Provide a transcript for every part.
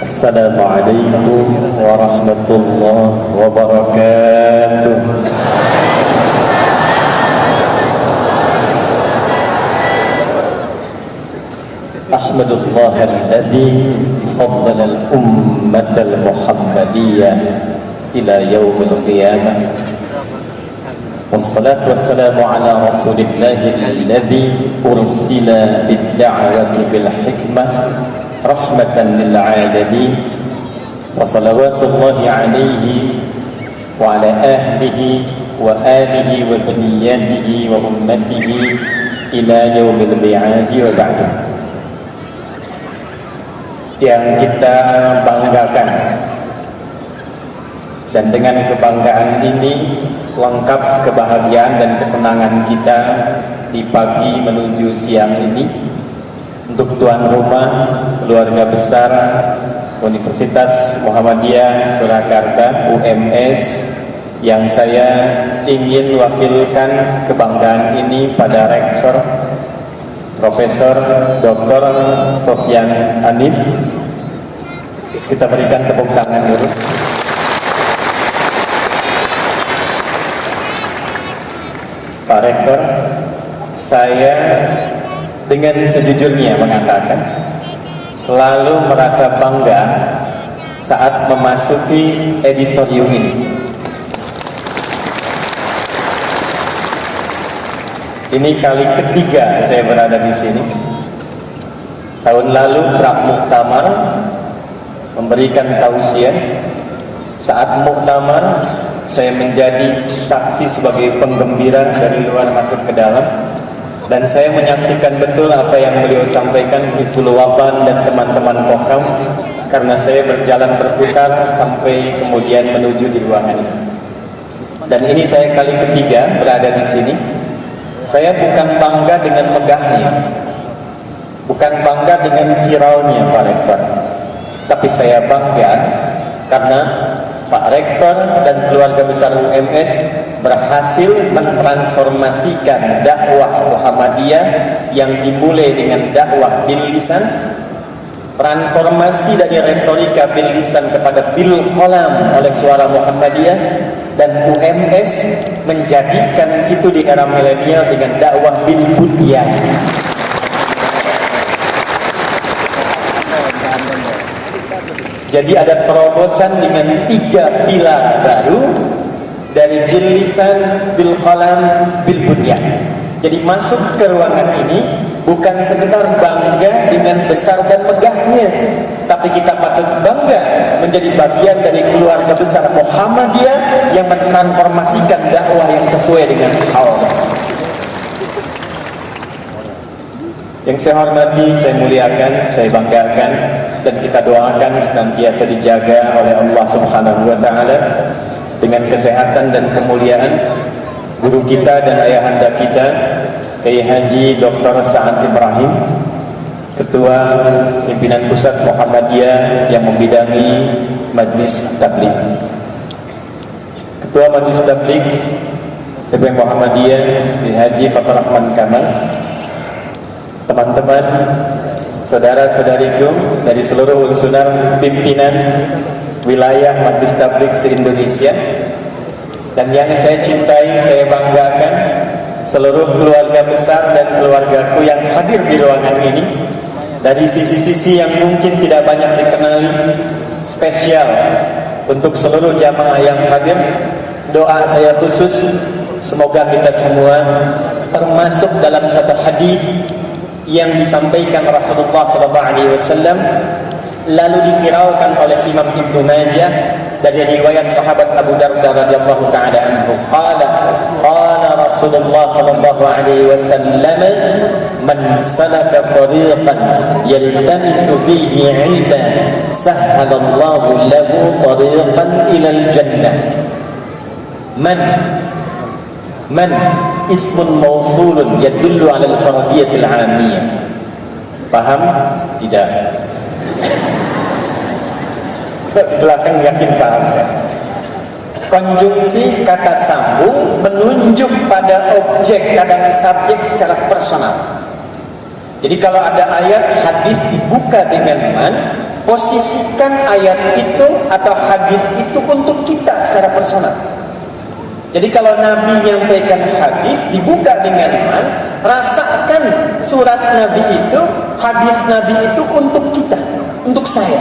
Assalamualaikum warahmatullahi wabarakatuh. Ahmadullah alladzi faddala al-ummah al-muhammadiyah ila yaumil qiyamah. Wassalatu wassalamu ala rasulillahi alladzi ursila bid-da'wati bil hikmah rahmatan lil alamin. Fa salawatullahi alaihi wa ala ahlihi wa alihi wa dhurriyyatihi wa ummatihi ila yaumil mi'adi wa ba'du. Yang kita banggakan, dan dengan kebanggaan ini lengkap kebahagiaan dan kesenangan kita di pagi menuju siang ini untuk tuan rumah keluarga besar Universitas Muhammadiyah Surakarta UMS, yang saya ingin wakilkan kebanggaan ini pada Rektor Profesor Dr. Sofyan Hanif. Kita berikan tepuk tangan dulu. Pak Rektor, saya dengan sejujurnya mengatakan selalu merasa bangga saat memasuki editorium ini. Ini kali ketiga saya berada di sini. Tahun lalu Prak Muktamar memberikan tausiah. Saat muktamar saya menjadi saksi sebagai penggembira dari luar masuk ke dalam, dan saya menyaksikan betul apa yang beliau sampaikan Hizbul Waban dan teman-teman Kokam, karena saya berjalan berputar sampai kemudian menuju di ruangan ini. Dan ini saya kali ketiga berada di sini. Saya bukan bangga dengan megahnya, bukan bangga dengan viralnya Pak Rektor, tapi saya bangga karena Pak Rektor dan keluarga besar UMS berhasil mentransformasikan dakwah Muhammadiyah yang dimulai dengan dakwah bil lisan, transformasi dari retorika bil lisan kepada bil qalam oleh suara Muhammadiyah, dan UMS menjadikan itu di era milenial dengan dakwah bil bunyan. Jadi ada terobosan dengan 3 pilar baru dari bil lisan, bil qalam, bil bunyan. Jadi masuk ke ruangan ini bukan sekedar bangga dengan besar dan megahnya, tapi kita patut bangga menjadi bagian dari keluarga besar Muhammadiyah yang mentransformasikan dakwah yang sesuai dengan Allah. Yang saya hormati, saya muliakan, saya banggakan, dan kita doakan senantiasa dijaga oleh Allah Subhanahu wa Ta'ala dengan kesehatan dan kemuliaan guru kita dan ayahanda kita Kiai Haji Dr. Sa'ad Ibrahim, Ketua Pimpinan Pusat Muhammadiyah yang membidangi Majlis Tabligh, Ketua Majlis Tabligh PP Muhammadiyah Kiai Haji Fathur Rahman Kamal, teman-teman, saudara-saudariku dari seluruh unsur pimpinan wilayah Majlis Tabligh se-Indonesia, dan yang saya cintai, saya banggakan seluruh keluarga besar dan keluargaku yang hadir di ruangan ini dari sisi-sisi yang mungkin tidak banyak dikenali. Spesial untuk seluruh jamaah yang hadir, doa saya khusus semoga kita semua termasuk dalam satu hadis yang disampaikan Rasulullah SAW lalu diviralkan oleh Imam Ibnu Majah dari riwayat sahabat Abu Darda radhiyallahu taala anhu, qala Rasulullah sallallahu alaihi wasallam, man salaka tariqan yaltamisu fihi 'ilman sahhalallahu lahu tariqan ila al-jannah. Man ismun mausulun yadullu ala al-fardiyatil 'amiyah. Paham? Tidak. Di belakang yakin paham saya. Konjungsi kata sambung menunjuk pada objek, kadang subjek secara personal. Jadi kalau ada ayat hadis dibuka dengan man, posisikan ayat itu atau hadis itu untuk kita secara personal. Jadi kalau Nabi menyampaikan hadis, dibuka dengan man, rasakan surat Nabi itu, hadis Nabi itu untuk kita, untuk saya.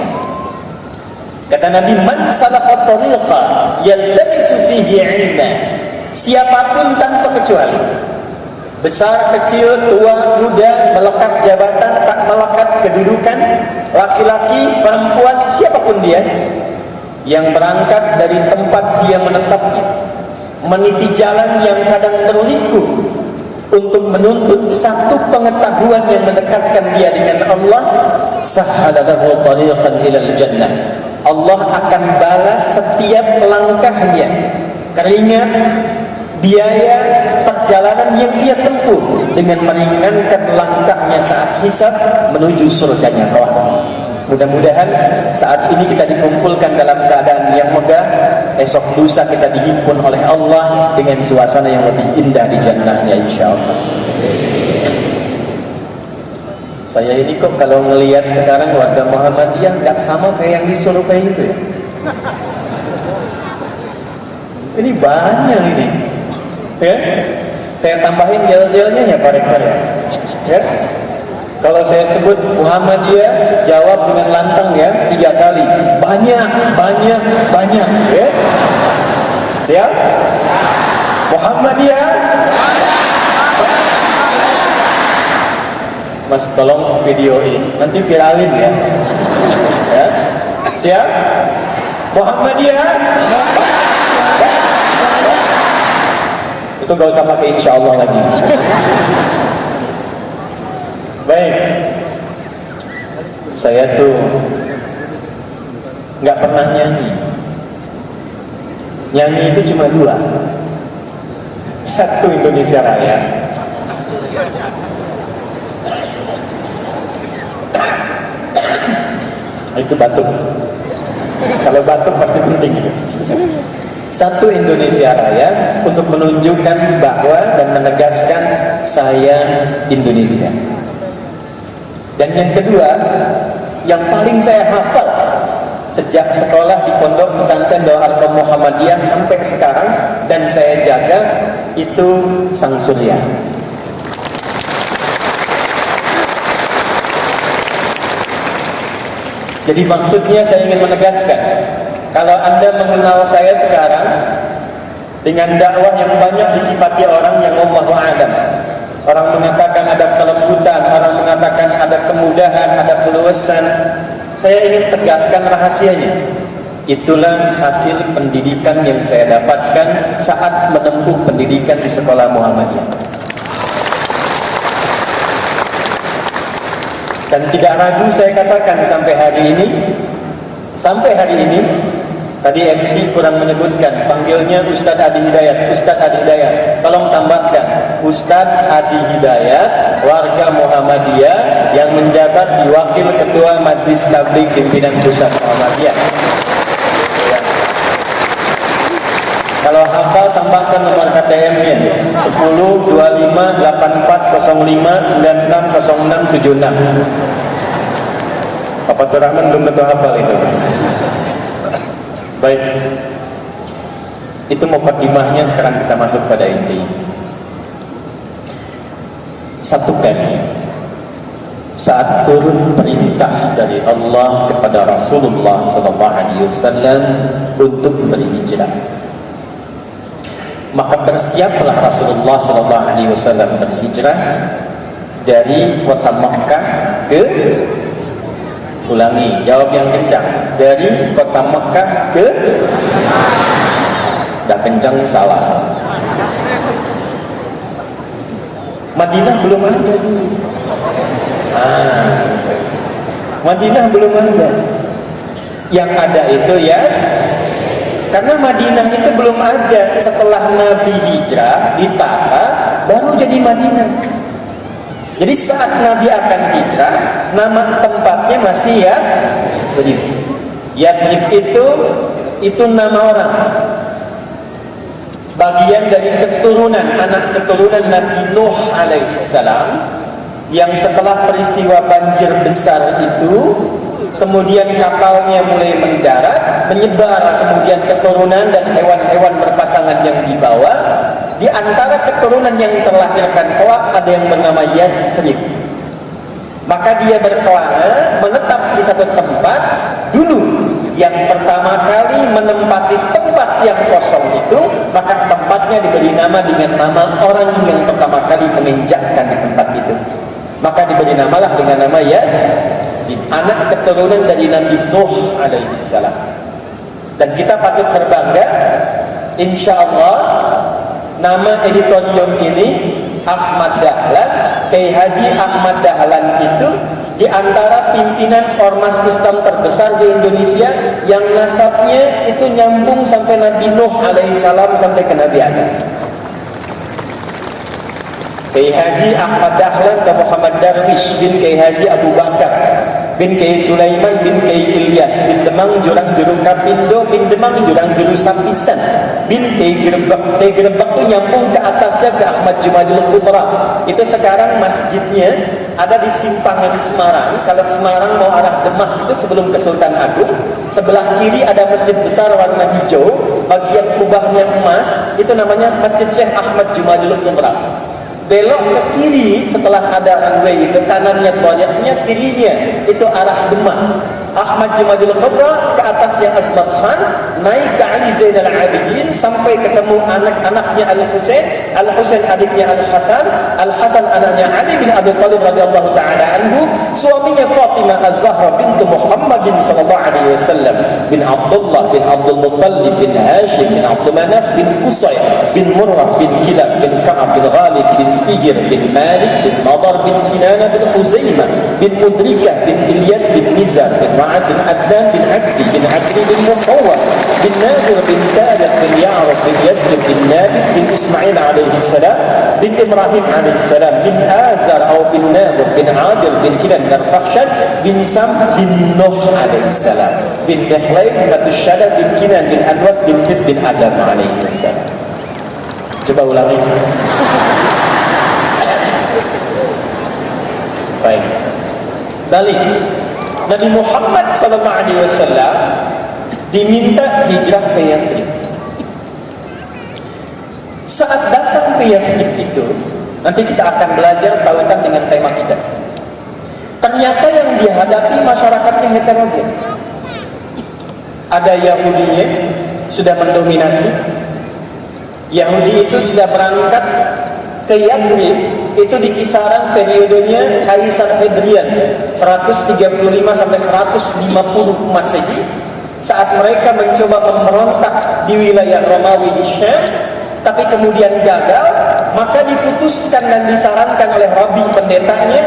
Kata Nabi, man salaka tariqa yaltamisu fihi ilman. Siapapun tanpa kecuali, besar, kecil, tua, muda, melekat jabatan, tak melekat kedudukan, laki-laki, perempuan, siapapun dia, yang berangkat dari tempat dia menetap, meniti jalan yang kadang berliku untuk menuntut satu pengetahuan yang mendekatkan dia dengan Allah, sahhalallahu tariqan ilal jannah. Allah akan balas setiap langkahnya, keringat, biaya perjalanan yang ia tempuh dengan meringankan langkahnya saat hisab menuju surganya kelak. Mudah-mudahan saat ini kita dikumpulkan dalam keadaan yang megah, esok lusa kita dihimpun oleh Allah dengan suasana yang lebih indah di jannahnya insyaallah. Saya ini kok kalau ngelihat sekarang warga Muhammadiyah nggak sama kayak yang di Surabaya itu ya. Ini banyak ini. Ya, saya tambahin yel-yelnya ya Pak Rektor ya. Ya. Kalau saya sebut Muhammadiyah, jawab dengan lantang ya 3 kali. Banyak, banyak, banyak. Ya. Siap? Muhammadiyah. Mas tolong video ini, nanti viralin ya. Ya. Siap? Muhammadiyah. Itu gak usah pakai insyaallah lagi. Baik, saya tuh nggak pernah nyanyi. Nyanyi itu cuma 2. Satu Indonesia Raya, itu batuk. Kalau batuk pasti penting gitu. Satu Indonesia Raya untuk menunjukkan bahwa dan menegaskan saya Indonesia. Dan yang kedua, yang paling saya hafal sejak sekolah di Pondok Pesantren Darul Arqam Muhammadiyah sampai sekarang dan saya jaga itu Sang Surya. Jadi maksudnya saya ingin menegaskan, kalau Anda mengenal saya sekarang dengan dakwah yang banyak disifati orang yang wallahu a'lam. Orang mengatakan ada kelembutan, orang mengatakan ada kemudahan, ada keluasan. Saya ingin tegaskan rahasianya. Itulah hasil pendidikan yang saya dapatkan saat menempuh pendidikan di sekolah Muhammadiyah. Dan tidak ragu saya katakan sampai hari ini, tadi MC kurang menyebutkan, panggilnya Ustadz Adi Hidayat. Ustadz Adi Hidayat, tolong tambahkan Ustadz Adi Hidayat, warga Muhammadiyah yang menjabat di Wakil Ketua Majelis Tabligh Pimpinan Pusat Muhammadiyah. Ya. Kalau hafal tambahkan nomor KTM-nya 10 25 84 05 96 06 76. Pak Fatur Rahman belum tentu hafal itu. Baik, itu mukadimahnya. Sekarang kita masuk pada inti. Satu kali saat turun perintah dari Allah kepada Rasulullah SAW untuk berhijrah, maka bersiaplah Rasulullah SAW berhijrah dari kota Mekah ke, ulangi, jawab yang kencang, dari kota Mekah ke, dah kencang salah. Madinah belum ada dulu. Madinah belum ada. Yang ada itu ya, karena Madinah itu belum ada. Setelah Nabi hijrah ditata, baru jadi Madinah. Jadi saat Nabi akan hijrah, nama tempatnya masih Yathrib. Yathrib itu nama orang, bagian dari keturunan, anak keturunan Nabi Nuh alaihissalam, yang setelah peristiwa banjir besar itu kemudian kapalnya mulai mendarat, menyebar kemudian keturunan dan hewan-hewan berpasangan yang dibawa. Di antara keturunan yang terlahirkan kelak ada yang bernama Yathrib. Maka dia berkelana menetap di satu tempat. Dulu yang pertama kali menempati tempat yang kosong itu, maka tempatnya diberi nama dengan nama orang yang pertama kali menginjakkan di tempat itu. Maka diberi namalah dengan nama Yathrib, anak keturunan dari Nabi Nuh alaihi salam. Dan kita patut berbangga, insyaallah nama editorium ini Ahmad Dahlan, Kiai Haji Ahmad Dahlan itu di antara pimpinan ormas Islam terbesar di Indonesia yang nasabnya itu nyambung sampai Nabi Nuh alaihi salam sampai ke Nabi Adam. Kiai Haji Ahmad Dahlan ke Muhammad Darwish bin Kiai Haji Abu Bakar bin Kiai Sulaiman bin Kiai Ilyas bin Demang Jurang Jurung Kapindo bin Demang Jurang Jurung Sapisan bin Kiai Gerebek. Kiai Gerebek itu nyambung ke atasnya ke Ahmad Jumadil Kubra. Itu sekarang masjidnya ada di Simpangan Semarang. Kalau Semarang mau arah Demak itu sebelum ke Sultan Agung, sebelah kiri ada masjid besar warna hijau, bagian kubahnya emas, itu namanya Masjid Syekh Ahmad Jumadil Kubra. Belok ke kiri setelah ada runway itu, kanannya toyahnya, kirinya itu arah Demak. Ahmad Jumadil Kubra, ke atasnya Asmat Khan, naik ke Ali Zainal Abidin sampai ketemu anak-anaknya Al-Husain, Al-Husain adiknya Al-Hasan, Al-Hasan anaknya Ali bin Abi Thalib radhiyallahu taala anhu, suaminya Fatimah Az-Zahra bintu Muhammadin sallallahu alaihi wasallam, bin Abdullah bin Abdul Muttalib bin Hashim bin Abdul Manaf bin Qusay bin Murrah bin Kilab bin Ka'ab bin Ghalib bin Fihir bin Malik bin Nadar bin Kinana bin Huzaimah bin Mudrikah bin Ilyas bin Nizar bin Ma'ad bin Adnan bin Abdi bin Abdi bin Muhawwad bin Nadir bin Tariq bin Ya'rab bin Yasrib bin Nabit bin Ismail alaihi salam bin Ibrahim alaihi salam bin Azar atau bin Nadir bin Adil bin Kinan bin Fakhshad bin Sam bin Nuh alaihi salam bin Ihlay bin Matushada bin Kinan bin Anwas bin Kis bin Adam alaihi salam. Coba ulangi. Baik. Balik. Nabi Muhammad SAW diminta hijrah ke Yathrib. Saat datang ke Yathrib itu, nanti kita akan belajar tautan dengan tema kita. Ternyata yang dihadapi masyarakatnya heterogen. Ada Yahudinya sudah mendominasi. Yahudi itu sudah berangkat ke Yathrib itu di kisaran periodenya Kaisar Hadrian 135 sampai 150 Masehi, saat mereka mencoba memberontak di wilayah Romawi di Syam, tapi kemudian gagal. Maka diputuskan dan disarankan oleh rabi pendetanya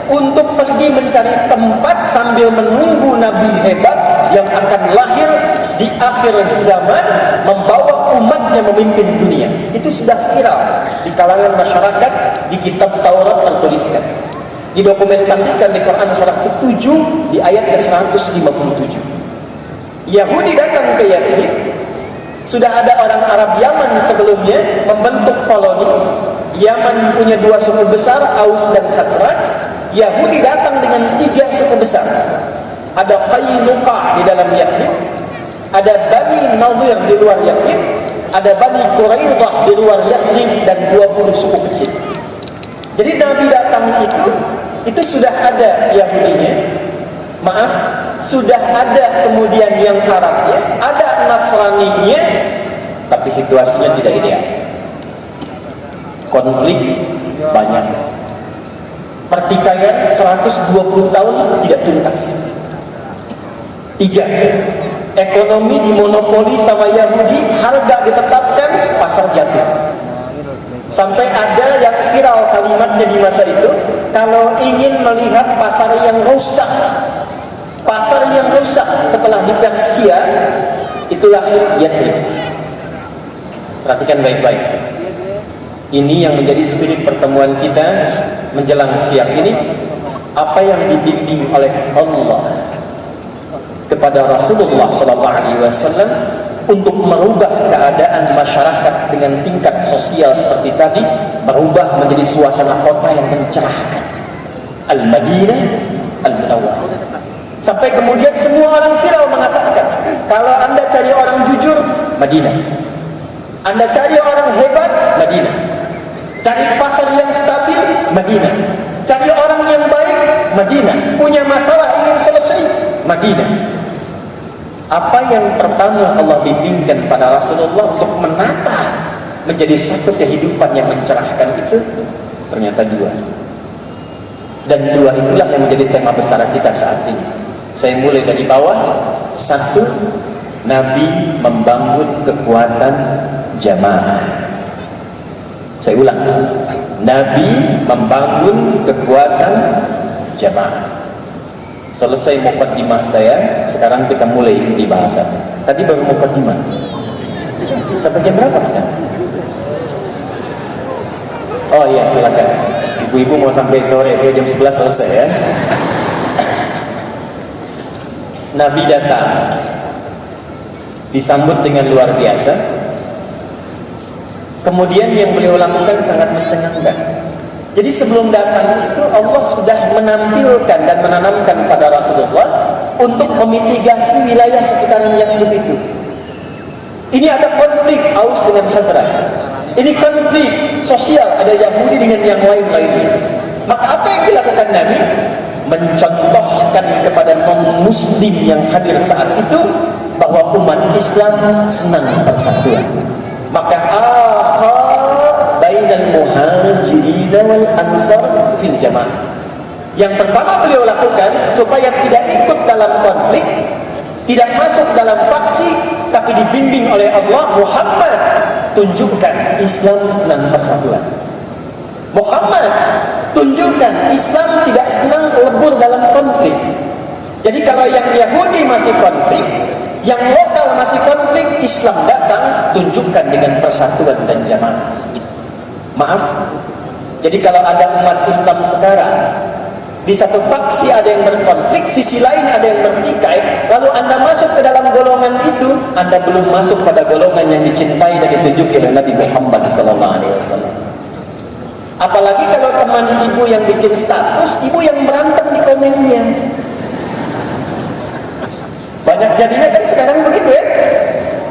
untuk pergi mencari tempat sambil menunggu nabi hebat yang akan lahir di akhir zaman, membawa umatnya memimpin dunia. Itu sudah viral di kalangan masyarakat, di kitab Taurat tertuliskan, didokumentasikan di Quran surah ke-7 di ayat ke-157. Yahudi datang ke Yathrib. Sudah ada orang Arab Yaman sebelumnya membentuk koloni. Yaman punya dua suku besar, Aus dan Khazraj. Yahudi datang dengan 3 suku besar. Ada Qainuqa di dalam Yathrib, ada Bani Nadir di luar Yathrib, ada Bani Quraidah di luar Yathrib, dan 20 suku kecil. Jadi Nabi datang itu sudah ada Yahudinya, maaf, sudah ada kemudian yang Arabnya, ada Nasraninya, tapi situasinya tidak ideal. Konflik banyak, pertikaian 120 tahun tidak tuntas. 3, ekonomi dimonopoli sama Yahudi, harga ditetapkan, pasar jatuh. Sampai ada yang viral kalimatnya di masa itu, kalau ingin melihat pasar yang rusak setelah di Persia, itulah Yathrib. Perhatikan baik-baik. Ini yang menjadi spirit pertemuan kita menjelang siang ini. Apa yang dibimbing oleh Allah kepada Rasulullah SAW untuk merubah keadaan masyarakat dengan tingkat sosial seperti tadi, berubah menjadi suasana kota yang mencerahkan. Al-Madinah Al-Munawwarah. Sampai kemudian semua orang viral mengatakan, kalau Anda cari orang jujur, Madinah. Anda cari orang hebat, Madinah. Cari pasar yang stabil, Madinah. Cari orang yang baik, Madinah. Punya masalah ingin selesai, Madinah. Apa yang pertama Allah bimbingkan pada Rasulullah untuk menata menjadi satu kehidupan yang mencerahkan itu, ternyata dua. Dan dua itulah yang menjadi tema besar kita saat ini. Saya mulai dari bawah. Satu, Nabi membangun kekuatan jamaah. Saya ulang, Nabi membangun kekuatan jamaah. Selesai mukadimah saya, sekarang kita mulai inti bahasan. Tadi baru mukadimah. Sampai jam berapa kita? Oh iya, silakan. Ibu-ibu mau sampai sore, saya jam 11 selesai ya. Nabi datang, disambut dengan luar biasa. Kemudian yang beliau lakukan sangat mencengangkan. Jadi sebelum datang itu Allah sudah menampilkan dan menanamkan pada Rasulullah untuk memitigasi wilayah sekitaran Yathrib itu. Ini ada konflik Aus dengan Khazraj. Ini konflik sosial, ada Yahudi dengan yang lain-lainnya. Maka apa yang dilakukan Nabi? Mencontohkan kepada non-muslim yang hadir saat itu bahwa umat Islam senang persatuan. Maka akha bainal muhajirin wal ansar fil jamaah. Yang pertama beliau lakukan supaya tidak ikut dalam konflik, tidak masuk dalam faksi, tapi dibimbing oleh Allah, Muhammad tunjukkan Islam senang persatuan. Muhammad tunjukkan Islam tidak senang lebur dalam konflik. Jadi kalau yang Yahudi masih konflik, yang lokal masih konflik, Islam datang tunjukkan dengan persatuan dan jamaah. Maaf, jadi kalau ada umat Islam sekarang di satu faksi ada yang berkonflik, sisi lain ada yang bertikai, lalu Anda masuk ke dalam golongan itu, Anda belum masuk pada golongan yang dicintai dan ditunjuki oleh Nabi Muhammad SAW. Apalagi kalau teman ibu yang bikin status, ibu yang berantem di komennya. Banyak jadinya kan sekarang begitu ya.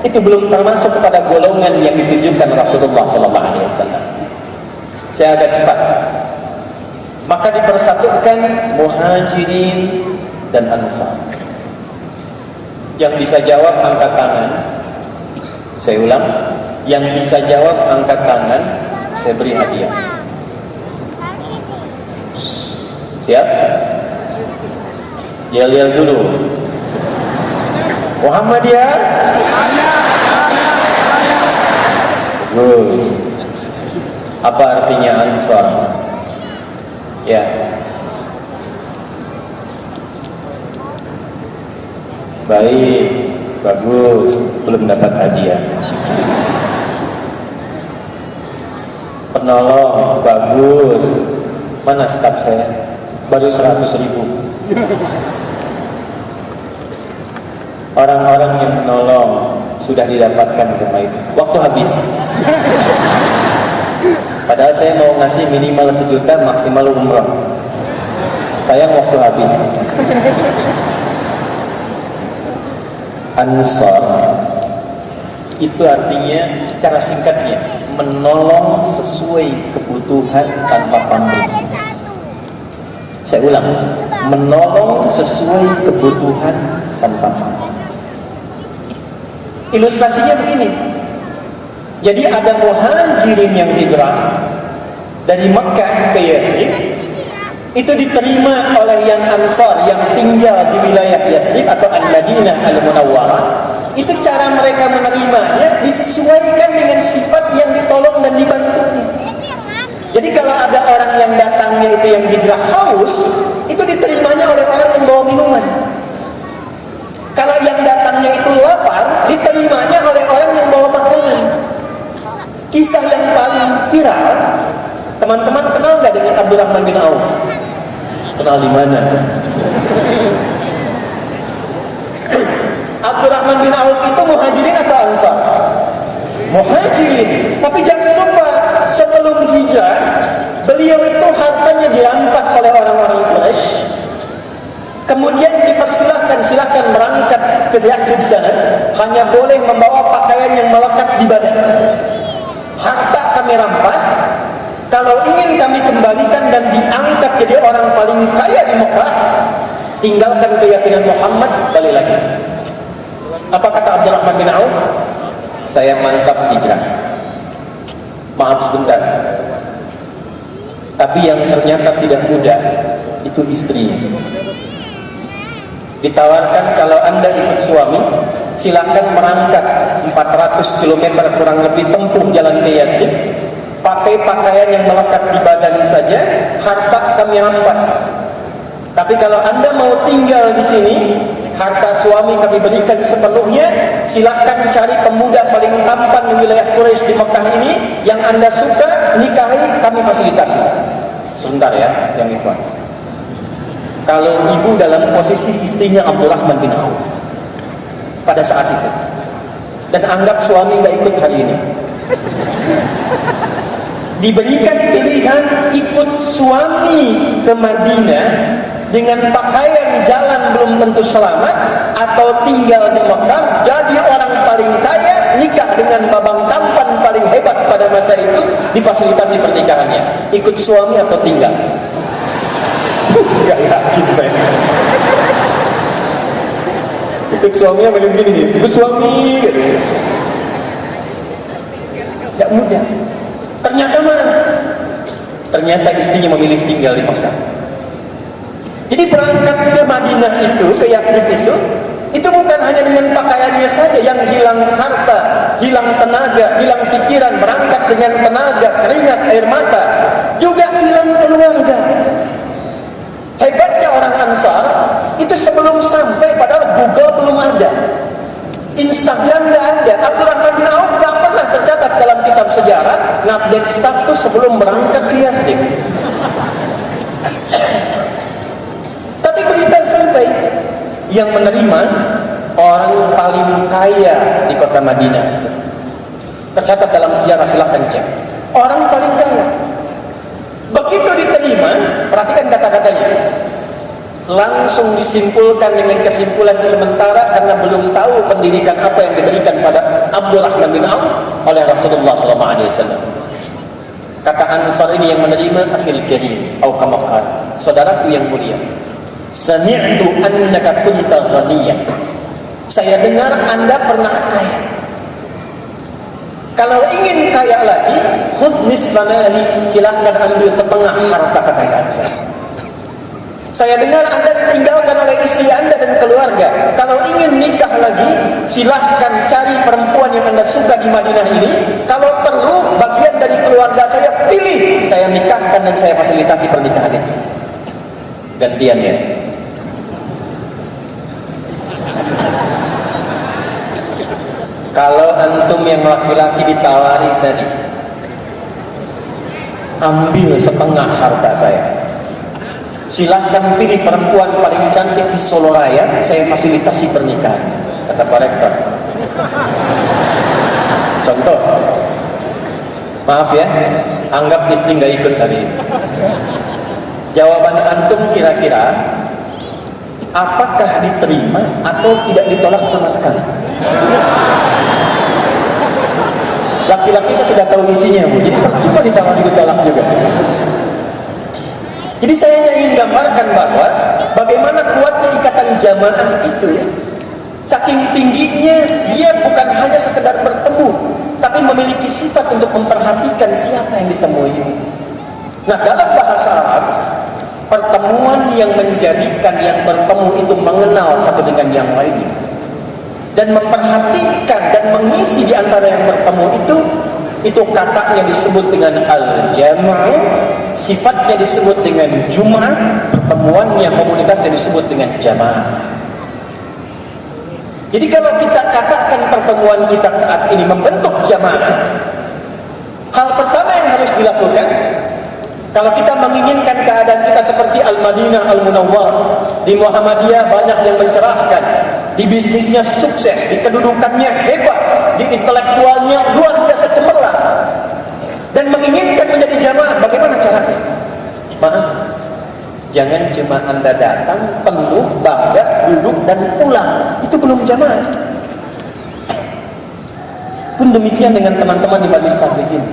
Itu belum termasuk pada golongan yang ditunjukkan Rasulullah SAW. Saya agak cepat. Maka dipersatukan muhajirin dan ansar. Yang bisa jawab angkat tangan. Saya ulang, yang bisa jawab angkat tangan, saya beri hadiah. Siap? Yel-yel dulu. Muhammadiyah. Bagus. Apa artinya ansar? Ya. Baik, bagus. Belum dapat hadiah. Penolong, bagus. Mana staf saya? Baru 100.000. Orang-orang yang menolong sudah didapatkan sama itu. Waktu habis. Padahal saya mau ngasih minimal 1 juta, maksimal umrah. Sayang waktu habis. Ansar itu artinya secara singkatnya menolong sesuai kebutuhan tanpa pamrih. Saya ulang, menolong sesuai kebutuhan tanpa pamrih. Ilustrasinya begini. Jadi ada muhajirin yang hijrah dari Makkah ke Yathrib, itu diterima oleh yang Ansar yang tinggal di wilayah Yathrib atau Al-Madinah Al-Munawwarah. Itu cara mereka menerimanya disesuaikan dengan sifat yang ditolong dan dibantunya. Jadi kalau ada orang yang datangnya itu yang hijrah haus, itu diterimanya oleh orang yang bawa minuman. Kalau yang datangnya itu lapar, diterimanya oleh orang yang bawa makanan. Kisah yang paling viral, teman-teman kenal nggak dengan Abdurrahman bin Auf? Kenal di mana? Abdurrahman bin Auf itu muhajirin atau ansar? Muhajirin. Tapi jangan lupa, sebelum hijrah, beliau itu hartanya dirampas oleh orang-orang Quraisy. Kemudian silahkan berangkat ke Yathrib di sana, hanya boleh membawa pakaian yang melekat di badan. Harta kami rampas, kalau ingin kami kembalikan dan diangkat jadi orang paling kaya di Mekah, tinggalkan keyakinan Muhammad, balik lagi. Apa kata Abdurrahman bin Auf? Saya mantap hijrah. Maaf sebentar, tapi yang ternyata tidak mudah itu istrinya. Ditawarkan, kalau anda ikut suami, silahkan berangkat 400 km kurang lebih tempuh jalan ke Yathrib, pakai pakaian yang melekat di badan saja, harta kami rampas. Tapi kalau anda mau tinggal di sini, harta suami kami berikan sepenuhnya, silahkan cari pemuda paling tampan di wilayah Quraisy di Mekah ini, yang anda suka, nikahi, kami fasilitasi. Sebentar ya, yang ikhwan. Kalau ibu dalam posisi istrinya Abdurrahman bin Auf pada saat itu, dan anggap suami nggak ikut hari ini, diberikan pilihan ikut suami ke Madinah dengan pakaian jalan belum tentu selamat, atau tinggal di Mekah jadi orang paling kaya, nikah dengan babang tampan paling hebat pada masa itu, difasilitasi pernikahannya. Ikut suami atau tinggal? Gak yakin saya. Ikut suaminya begini nih, ikut suami gitu. Gak mudah. Ternyata istrinya memilih tinggal di Mekah. Jadi berangkat ke Madinah itu, ke Yathrib itu bukan hanya dengan pakaiannya saja yang hilang harta, hilang tenaga, hilang pikiran, berangkat dengan tenaga, keringat, air mata, juga hilang keluarga. Hebatnya orang Ansar itu sebelum sampai, padahal Google belum ada, Instagram nggak ada, Abdurrahman bin Auf nggak pernah tercatat dalam kitab sejarah ngupdate status sebelum berangkat ke Yathrib. Tapi berita sampai yang menerima orang paling kaya di kota Madinah itu tercatat dalam sejarah, silahkan cek. Orang paling kaya. Begitu diterima, perhatikan kata-katanya, langsung disimpulkan dengan kesimpulan sementara karena belum tahu pendidikan apa yang diberikan pada Abdurrahman bin Auf oleh Rasulullah SAW. Kata Ansar ini yang menerima, akhil karim atau kamakar, saudaraku yang mulia, sami'tu annaka kunta ghaniyyan, saya dengar anda pernah kaya. Kalau ingin kaya lagi, khudh nisfa mali, silahkan ambil setengah harta kekayaan saya. Saya dengar anda ditinggalkan oleh istri anda dan keluarga. Kalau ingin nikah lagi, silahkan cari perempuan yang anda suka di Madinah ini. Kalau perlu, bagian dari keluarga saya pilih, saya nikahkan dan saya fasilitasi pernikahan itu. Gantiannya. Kalau antum yang laki-laki ditawari tadi, ambil setengah harta saya, silahkan pilih perempuan paling cantik di Solo Raya, saya fasilitasi pernikahan, kata Pak Rektor. Contoh, maaf ya, anggap istri nggak ikut hari ini. Jawaban antum kira-kira apakah diterima atau tidak ditolak sama sekali? Laki-laki saya sudah tahu isinya, Bu. Jadi percuma ditawari ditolak juga. Jadi saya ingin gambarkan bahwa bagaimana kuatnya ikatan jamaah itu ya. Saking tingginya, dia bukan hanya sekedar bertemu, tapi memiliki sifat untuk memperhatikan siapa yang ditemui itu. Nah, dalam bahasa Arab, pertemuan yang menjadikan yang bertemu itu mengenal satu dengan yang lainnya dan memperhatikan dan mengisi di antara yang bertemu itu katanya disebut dengan al-jam'u, sifatnya disebut dengan jum'ah, pertemuannya komunitasnya disebut dengan jamaah. Jadi kalau kita katakan pertemuan kita saat ini membentuk jamaah, hal pertama yang harus dilakukan, kalau kita menginginkan keadaan kita seperti Al-Madinah Al-Munawwarah, di Muhammadiyah banyak yang mencerahkan, di bisnisnya sukses, di kedudukannya hebat, di intelektualnya luar biasa cemerlang, dan menginginkan menjadi jamaah, bagaimana caranya? Maaf, Jangan cuma Anda datang, penuh, bangga, duduk, dan pulang. Itu belum jamaah. Pun demikian dengan teman-teman di Majelis Tabligh ini.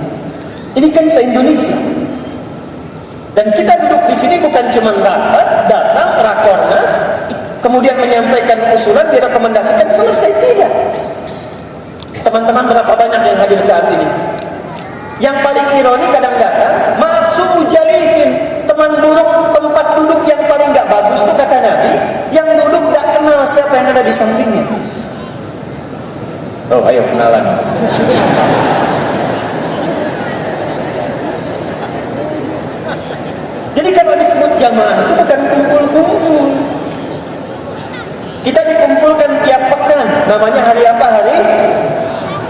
Ini kan se-Indonesia. Dan kita duduk di sini bukan cuma rapat, datang, rakornas, kemudian menyampaikan usulan, direkomendasikan, selesai. Tidak. Teman-teman berapa banyak yang hadir saat ini? Yang paling ironi kadang-kadang, maaf su'u jalisin, teman buruk tempat duduk yang paling gak bagus itu kata Nabi, yang duduk gak kenal siapa yang ada di sampingnya. Oh, ayo kenalan. Jadi kalau disebut jamaah itu bukan kumpul-kumpul. Kita dikumpulkan tiap pekan, namanya hari apa? Hari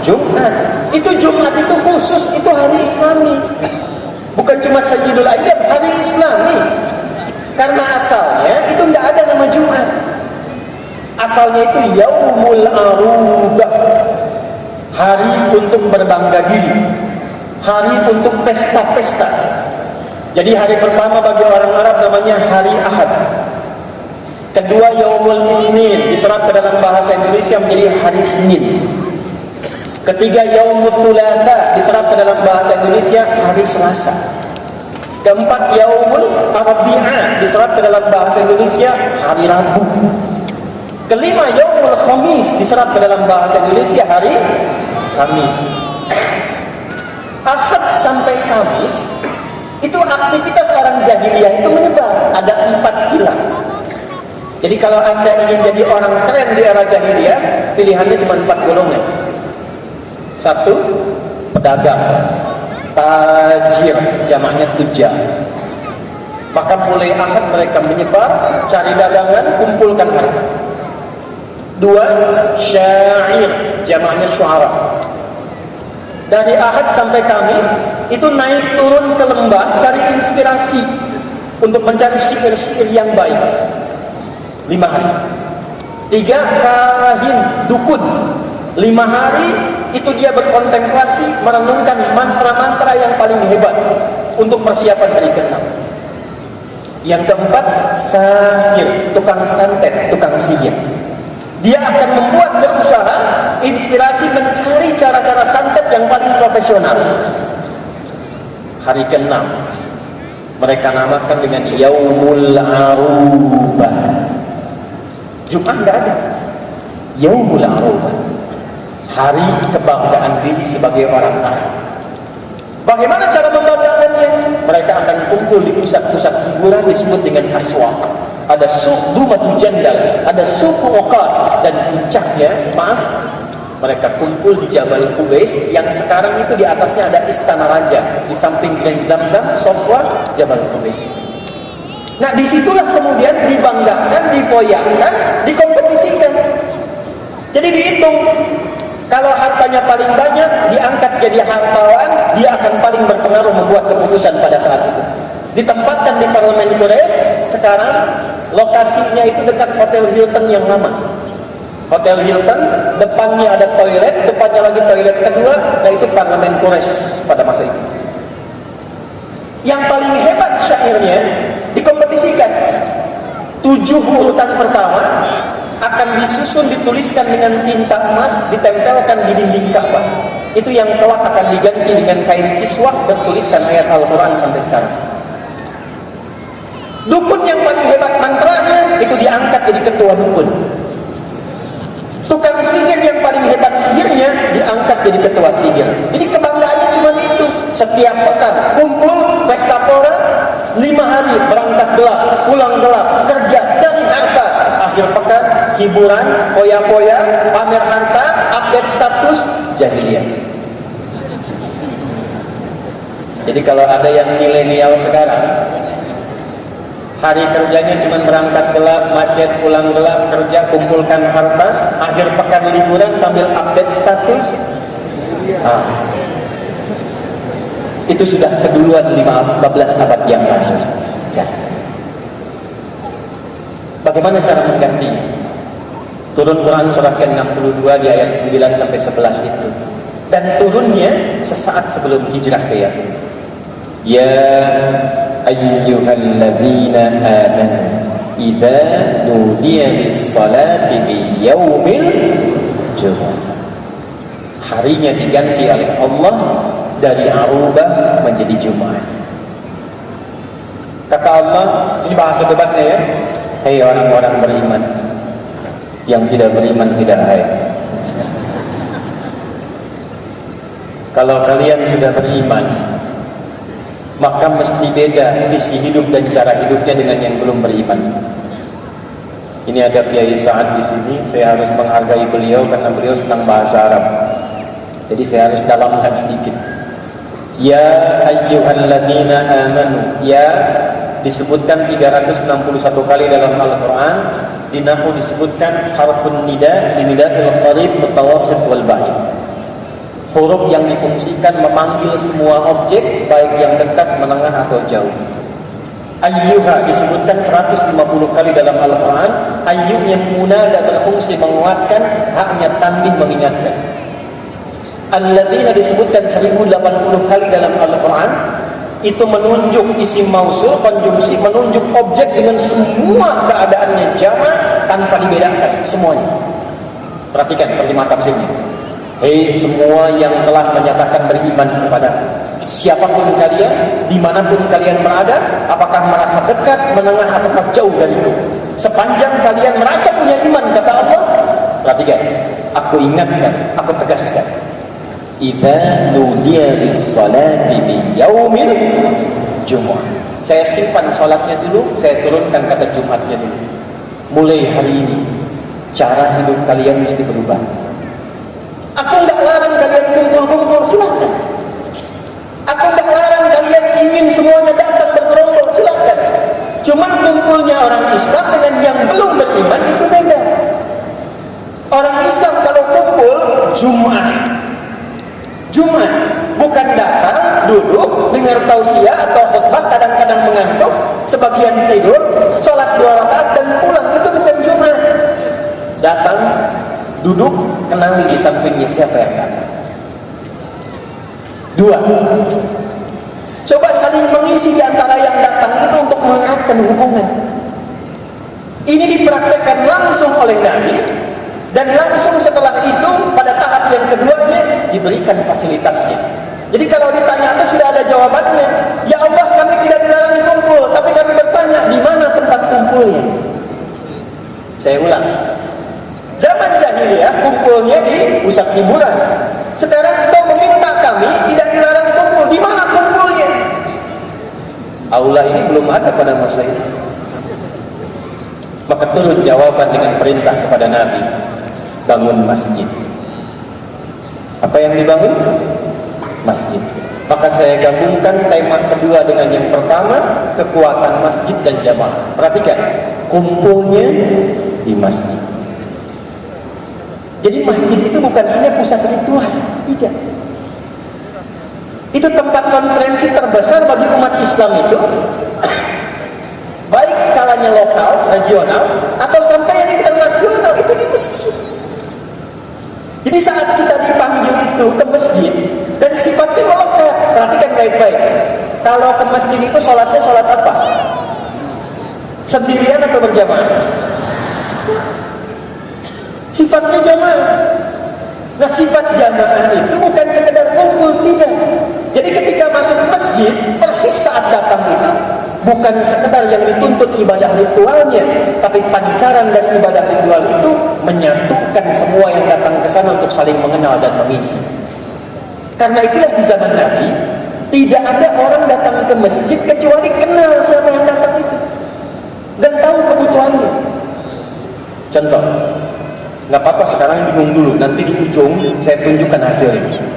Jumat. Itu Jumat itu khusus, itu hari Islami. Bukan cuma Sayyidul Ayyam, hari Islami. Karena asalnya itu tidak ada nama Jumat. Asalnya itu Yaumul Arubah, hari untuk berbangga diri, hari untuk pesta-pesta. Jadi hari pertama bagi orang Arab namanya hari Ahad. Kedua Yaumul Isnin, diserap ke dalam bahasa Indonesia menjadi hari Senin. Ketiga Yaumul Thulatha, diserap ke dalam bahasa Indonesia hari Selasa. Keempat Yaumul Arbi'ah, diserap ke dalam bahasa Indonesia hari Rabu. Kelima Yaumul Khamis, diserap ke dalam bahasa Indonesia hari Kamis. Ahad sampai Kamis itu aktivitas orang jahiliyah itu menyebar, ada 4 pilar. Jadi kalau Anda ingin jadi orang keren di era jahiliyah, pilihannya cuma 4 golongan. 1, pedagang, tajir, jamaknya tujar. Maka mulai Ahad mereka menyebar, cari dagangan, kumpulkan harta. 2, syair, jamaknya syuara. Dari Ahad sampai Kamis itu naik turun ke lembah cari inspirasi untuk mencari syair-syair yang baik. 5 hari. 3, kahin, dukun. 5 hari itu dia berkontemplasi, merenungkan mantra-mantra yang paling hebat untuk persiapan hari ke-6. Yang keempat, sahir, tukang santet, tukang sihir. Dia akan membuat berusaha inspirasi mencari cara-cara santet yang paling profesional. Hari ke-6 mereka namakan dengan Yaumul Arubah. Jumat nggak ada. Yaumul Arubah, hari kebanggaan diri sebagai orang Arab. Bagaimana cara membanggakannya? Mereka akan kumpul di pusat-pusat hiburan disebut dengan aswaq. Ada suq Dumatu Jandal, ada suq Uqad, dan puncaknya, maaf, mereka kumpul di Jabal Qubais yang sekarang itu di atasnya ada Istana Raja, di samping Grand Zamzam, Sofwa, Jabal Qubais. Nah, disitulah kemudian dibanggakan, difoyakan, dikompetisikan. Jadi dihitung, kalau hartanya paling banyak, diangkat jadi hartawan, dia akan paling berpengaruh membuat keputusan pada saat itu. Ditempatkan di Parlemen Quraisy, sekarang lokasinya itu dekat Hotel Hilton yang lama. Hotel Hilton, depannya ada toilet, depannya lagi toilet kedua, yaitu Parlemen Quraisy pada masa itu. Yang paling hebat syairnya dikompetisikan. 7 urutan pertama akan disusun, dituliskan dengan tinta emas, ditempelkan di dinding Ka'bah. Itu yang kelak akan diganti dengan kain kiswah bertuliskan ayat Al-Quran sampai sekarang. Dukun yang paling hebat mantranya itu diangkat jadi ketua dukun. Tukang sihir yang paling hebat sihirnya diangkat jadi ketua sihir. Jadi kebanggaannya cuma itu. Setiap pekan kumpul pesta pora, 5 hari berangkat gelap, pulang gelap, kerja, cari harta. Akhir pekan hiburan, foya-foya, pamer harta, update status, jahiliyah. Jadi kalau ada yang milenial sekarang, hari kerjanya cuma berangkat gelap, macet, pulang gelap, kerja, kumpulkan harta, akhir pekan liburan sambil update status. Itu sudah keduluan 15 abad yang lalu. Bagaimana cara menggantinya? Turun Quran surah ke-62 di ayat 9 sampai 11 itu. Dan turunnya sesaat sebelum hijrah ke Yathrib. Ya ayyuhalladzina amanu idza nudiya lis-salati bi yaumil jumu'ah. Harinya diganti oleh Allah dari Arubah menjadi Jumat. Kata Allah, ini bahasa bebasnya ya, hei orang-orang beriman, yang tidak beriman tidak hai. Kalau kalian sudah beriman, maka mesti beda visi hidup dan cara hidupnya dengan yang belum beriman. Ini ada Kiai Sa'ad di sini, saya harus menghargai beliau karena beliau senang bahasa Arab. Jadi saya harus dalamkan sedikit. Ya ayyuhalladzina amanu, ya disebutkan 361 kali dalam Al-Quran. Di Nahwu disebutkan harfun nida, linida'il qarib, mutawassit wal ba'id. Huruf yang difungsikan memanggil semua objek, baik yang dekat, menengah atau jauh. Ayyuha disebutkan 150 kali dalam Al-Quran. Ayyuh yang munada berfungsi menguatkan, haknya tanbih mengingatkan. Alladzina disebutkan 1080 kali dalam Al-Quran. Itu menunjuk isim mausul, konjungsi, menunjuk objek dengan semua keadaannya jamak tanpa dibedakan semuanya. Perhatikan terjemah tafsirnya. Hei semua yang telah menyatakan beriman kepada siapapun kalian, dimanapun kalian berada, apakah merasa dekat, menengah ataukah jauh dariku, sepanjang kalian merasa punya iman, kata Allah. Perhatikan, aku ingatkan, aku tegaskan. Idza nudiya lis-salati bi yaumil jumu'ah. Saya simpan salatnya dulu, saya turunkan kata Jumatnya dulu. Mulai hari ini cara hidup kalian mesti berubah. Aku enggak larang kalian kumpul-kumpul, silakan. Aku enggak larang kalian ingin semuanya datang bergerombol, silakan. Cuman kumpulnya orang Islam dengan yang belum beriman itu beda. Orang Islam kalau kumpul Jumat, bukan datang, duduk, dengar tausiah atau khutbah, kadang-kadang mengantuk, sebagian tidur, sholat 2 rakaat dan pulang. Itu bukan Jumat. Datang, duduk, kenali di sampingnya siapa yang datang. 2, coba saling mengisi di antara yang datang itu untuk mengeratkan hubungan. Ini dipraktekkan langsung oleh Nabi. Dan langsung setelah itu pada tahap yang keduanya diberikan fasilitasnya. Jadi kalau ditanya itu sudah ada jawabannya. Ya Allah, kami tidak dilarang kumpul, tapi kami bertanya di mana tempat kumpulnya. Saya ulang. Zaman jahiliyah kumpulnya di pusat hiburan. Sekarang kau meminta kami tidak dilarang kumpul, di mana kumpulnya? Aula ini belum ada pada masa itu. Maka turun jawaban dengan perintah kepada Nabi. Bangun masjid. Apa yang dibangun? Masjid. Maka saya gabungkan tema kedua dengan yang pertama, kekuatan masjid dan jamaah. Perhatikan, kumpulnya di masjid. Jadi masjid itu bukan hanya pusat ritual, tidak. Itu tempat konferensi terbesar bagi umat Islam itu, baik skalanya lokal, regional, atau sampai yang internasional, itu di masjid. Jadi saat kita dipanggil itu ke masjid dan sifatnya melekat, perhatikan baik-baik. Kalau ke masjid itu sholatnya sholat apa? Sendirian atau berjamaah? Sifatnya jamaah. Nah, sifat jamaah itu bukan sekedar kumpul, tidak. Jadi ketika masuk masjid, persis saat datang itu bukan sekedar yang dituntut ibadah ritualnya, tapi pancaran dari ibadah ritual itu menyatukan semua yang datang ke sana untuk saling mengenal dan mengisi. Karena itulah di zaman Nabi tidak ada orang datang ke masjid kecuali kenal siapa yang datang itu dan tahu kebutuhannya. Contoh, nggak apa-apa sekarang bingung dulu, nanti di ujung saya tunjukkan hasilnya.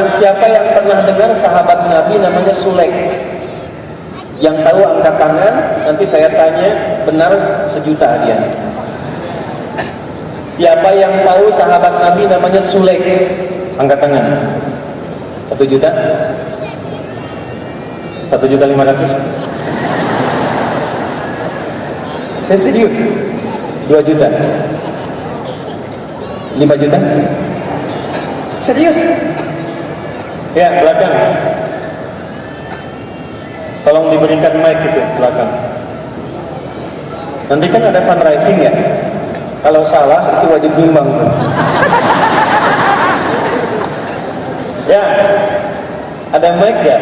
Siapa yang pernah dengar sahabat Nabi namanya Sulaik? Yang tahu angkat tangan, nanti saya tanya, benar 1 juta hadiah. Siapa yang tahu sahabat Nabi namanya Sulaik? Angkat tangan. 1 juta? 1.500.000? Saya serius. 2 juta? 5 juta? Serius? Ya, belakang. Tolong diberikan mic itu belakang. Nanti kan ada fundraising ya. Kalau salah itu wajib nyumbang. Ya, ada mic ya?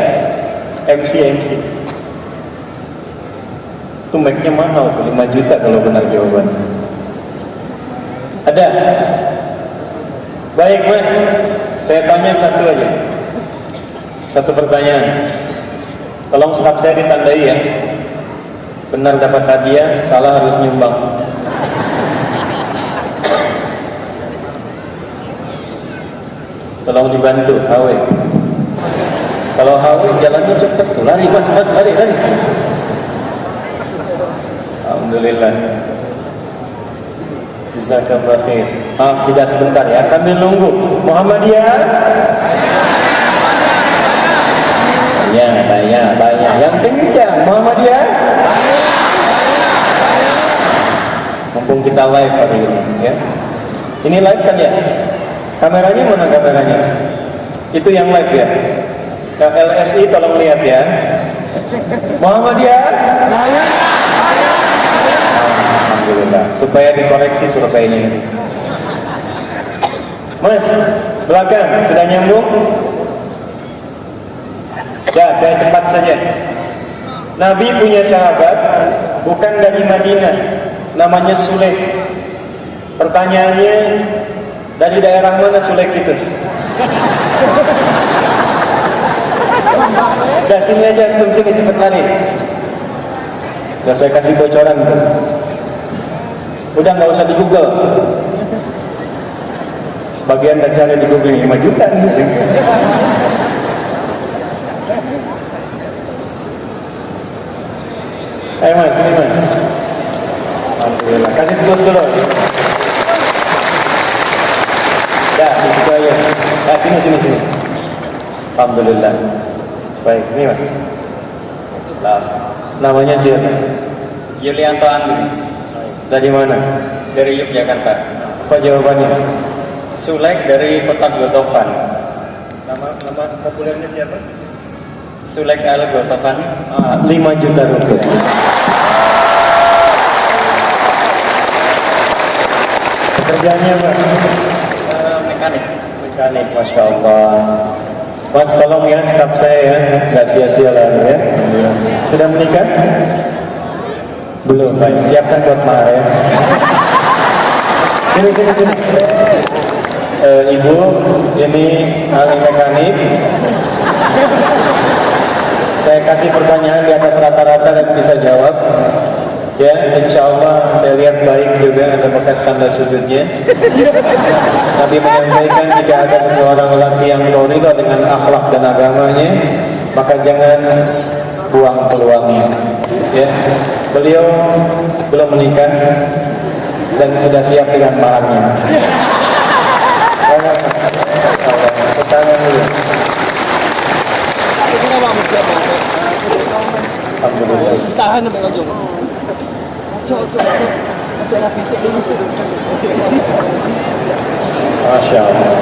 MC. Itu mic-nya mahal tuh, 5 juta kalau benar jawaban. Ada? Baik Mas, saya tanya satu aja. Satu pertanyaan. Tolong staf saya ditandai ya. Benar dapat hadiah, salah harus nyumbang. Tolong dibantu, HW. Kalau HW jalannya cepet tuh, lari mas, lari. Alhamdulillah. Jazakallah khair. Maaf tidak sebentar ya, sambil nunggu. Muhammadiyah. Banyak. Yang kencang, Muhammadiyah. Mumpung kita live hari ini, ya. Ini live kan ya? Kameranya mana kameranya? Itu yang live ya? LSI tolong lihat ya. Muhammadiyah. Alhamdulillah. Supaya dikoreksi surveinya ini. Mas, belakang sudah nyambung? Ya, saya cepat saja. Nabi punya sahabat bukan dari Madinah, namanya Sulaik. Pertanyaannya, dari daerah mana Sulaik itu? Udah sini aja, sini cepet lari. Udah saya kasih bocoran tuh. Udah nggak usah di Google. Sebagian udah cari di Google 5 juta nih. Ayo mas, sini mas. Alhamdulillah, kasih terus dulu. Ya, di situ aja. Ya, sini. Alhamdulillah. Baik, sini mas. Namanya siapa? Yulianto Andri. Dari mana? Dari Yogyakarta. Apa jawabannya? Sulaik dari kota Gotofan. Nama populernya siapa? Sulaik al Gotofan. 5 juta rupiah. Pekerjaannya apa? Mekanik. Masya Allah. Mas tolong ya staf saya ya, nggak sia-sia lah ya. Sudah menikah? Belum, baik. Siapkan buat mahar ya. Sini. Ibu, ini ahli mekanik. Saya kasih pertanyaan di atas rata-rata dan bisa jawab. Ya, insya Allah saya lihat baik juga ada bekas tanda sujudnya. Nabi menyampaikan jika ada seseorang lelaki yang ridho dengan akhlak dan agamanya, maka jangan buang peluangnya. Ya, beliau belum menikah dan sudah siap dengan maharnya. Tangan dulu. Alhamdulillah. Tahan sampai ujung. Masya Allah.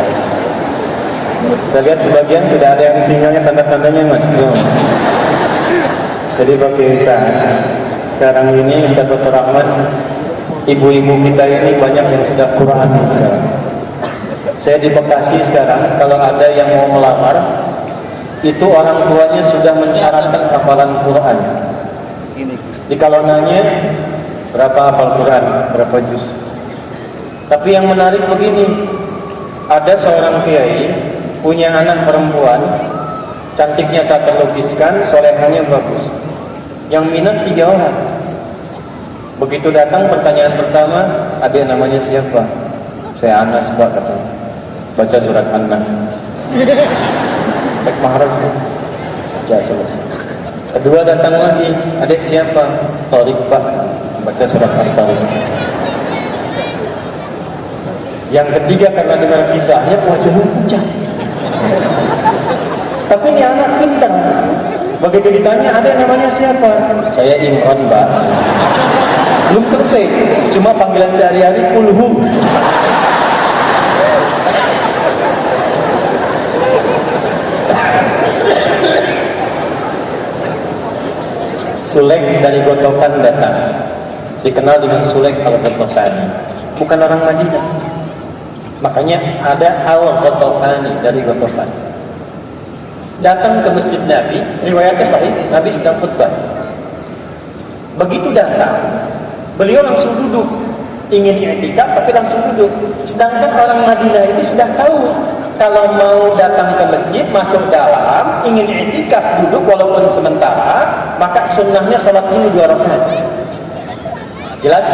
Saya lihat sebagian sudah ada yang singgahnya tanda-tandanya mas. Tuh. Jadi pakai usaha. Sekarang ini Ustaz Dr. Rahmat, ibu-ibu kita ini banyak yang sudah Quran sekarang. Saya di Bekasi sekarang, kalau ada yang mau melamar, itu orang tuanya sudah mensyaratkan hafalan Quran. Jadi kalau nanya berapa hafal Quran, berapa juz. Tapi yang menarik begini, ada seorang kiai punya anak perempuan, cantiknya tak terlukiskan, solehannya bagus. Yang minat 3 orang. Begitu datang pertanyaan pertama, adik namanya siapa? Saya Anas Pak, katanya. Baca surat An-Nas. Cek maharaj. Baca selesai. Kedua datang lagi, adik siapa? Torik Pak. Baca surat At-Tariq. Yang ketiga karena dengar kisahnya wajahnya pucat. Tapi ini anak pintar. Begitu ditanya, ada namanya siapa? Saya Imran, Mbak. Belum selesai, cuma panggilan sehari-hari Kulhu. Sulaik dari Ghatafan datang, dikenal dengan Sulaik al-Ghatafani, bukan orang Madinah. Makanya ada al-Ghatafani dari Ghatafan. Datang ke masjid Nabi, riwayatnya sahih, Nabi sedang khutbah. Begitu datang, beliau langsung duduk, ingin i'tikaf tapi langsung duduk. Sedangkan orang Madinah itu sudah tahu kalau mau datang ke masjid, masuk dalam, ingin i'tikaf duduk walaupun sementara, maka sunnahnya sholat dulu 2 rakaat. Jelas?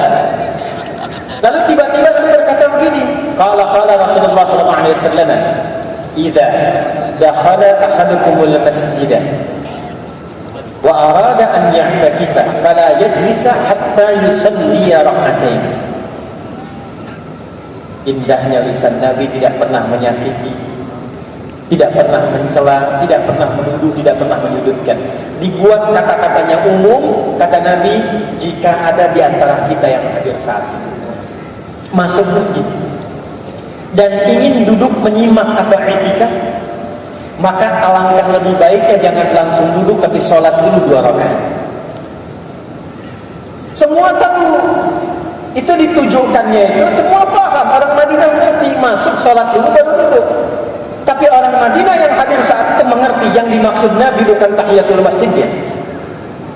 Lalu tiba-tiba Nabi berkata begini, qala Rasulullah sallallahu alaihi wasallam, "Idza dakhala ahadukumul masjidah wa arada an ya'takifa fala yajlisa hatta yusalli rak'atain." Indahnya lisan Nabi tidak pernah menyakiti, tidak pernah mencela, tidak pernah menuduh, tidak pernah menyudutkan. Dibuat kata-katanya umum, kata Nabi, jika ada di antara kita yang hadir saat ini masuk masjid dan ingin duduk menyimak atau i'tikaf, maka alangkah lebih baiknya jangan langsung duduk tapi sholat dulu 2 rakaat. Semua tahu itu ditujukannya itu, semua paham, orang Madinah mengerti, masuk sholat dulu baru duduk. Tapi orang Madinah yang hadir saat itu mengerti yang dimaksud Nabi bukan tahiyatul masjidnya,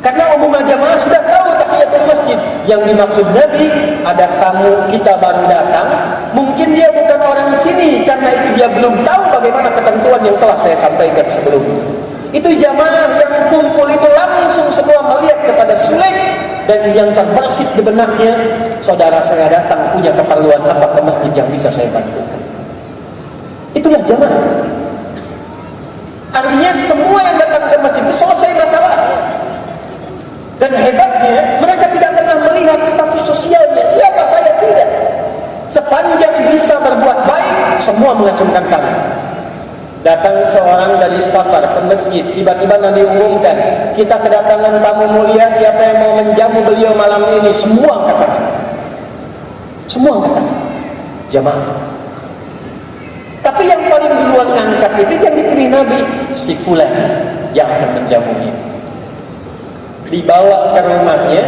karena umum jamaah sudah tahu tahiyatul masjid. Yang dimaksud Nabi, ada tamu kita baru datang, mungkin dia bukan orang sini, karena itu dia belum tahu bagaimana ketentuan yang telah saya sampaikan sebelumnya. Itu jamaah yang kumpul itu langsung semua melihat kepada Sulaik, dan yang terbersit di benaknya, saudara saya datang punya keperluan apa ke masjid yang bisa saya bantukan. Itulah jamaah. Artinya semua yang datang ke masjid itu selesai masalahnya. Dan hebatnya, mereka tidak pernah melihat status sosialnya. Siapa saya? Tidak. Sepanjang bisa berbuat baik, semua mengacungkan tangan. Datang seorang dari safar ke masjid, tiba-tiba Nabi umumkan, kita kedatangan tamu mulia, siapa yang mau menjamu beliau malam ini? Semua angkat tangan. Semua angkat tangan. Jamaah. Tapi yang paling duluan ngangkat itu yang dipilih Nabi, si fulan yang akan menjamunya. Dibawa ke rumahnya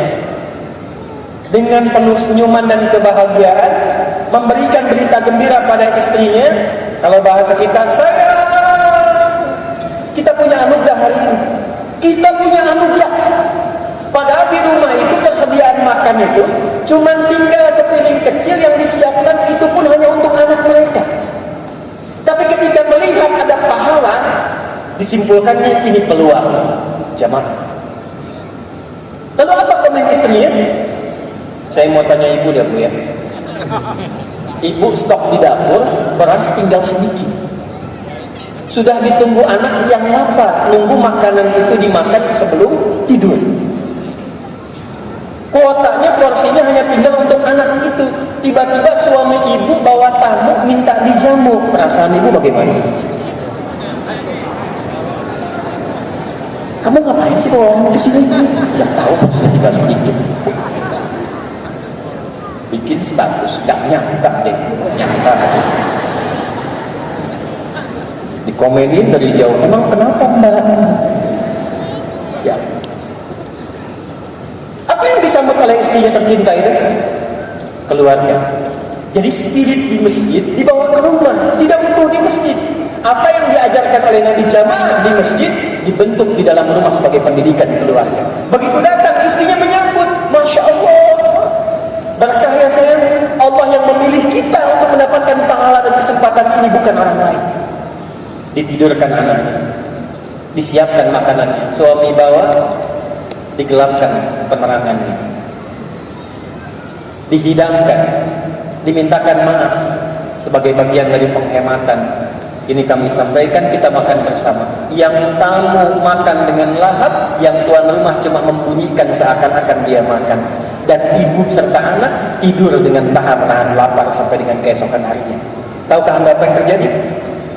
dengan penuh senyuman dan kebahagiaan, memberikan berita gembira pada istrinya. Kalau bahasa kita, sayang, kita punya anugerah hari ini. Kita punya anugerah. Padahal di rumah itu persediaan makan itu cuma tinggal sepiring kecil yang disiapkan, itu pun hanya untuk anak mereka. Tapi ketika melihat ada pahala, disimpulkannya ini peluang jamaah. Lalu apa komen istrinya? Saya mau tanya ibu deh Bu ya. Ibu stok di dapur, beras tinggal sedikit. Sudah ditunggu anak yang lapar, nunggu makanan itu dimakan sebelum tidur. Kuotanya, porsinya hanya tinggal untuk anak itu. Tiba-tiba suami ibu bawa tamu minta dijamu. Perasaan ibu bagaimana? Kamu ngapain sih bawa orang ke sini? Udah tahu porsinya tinggal sedikit. Bikin status, gak nyangka deh, nyangka. Dikomenin dari jauh, emang kenapa Mbak? Ya. Apa yang disambut oleh istrinya tercinta itu? Keluarga. Jadi spirit di masjid dibawa ke rumah, tidak utuh di masjid. Apa yang diajarkan oleh Nabi jamaah di masjid dibentuk di dalam rumah sebagai pendidikan keluarga. Begitu datang istrinya menyambut, Masya Allah, berkah ya sayang, Allah yang memilih kita untuk mendapatkan pahala dan kesempatan ini, bukan orang lain. Ditidurkan anaknya, disiapkan makanannya, suami bawa, digelapkan penerangannya, dihidangkan, dimintakan maaf sebagai bagian dari penghematan. Ini kami sampaikan, kita makan bersama. Yang tamu makan dengan lahap, yang tuan rumah cuma membunyikan seakan-akan dia makan. Dan ibu serta anak tidur dengan tahan lapar sampai dengan keesokan harinya. Tahukah Anda apa yang terjadi?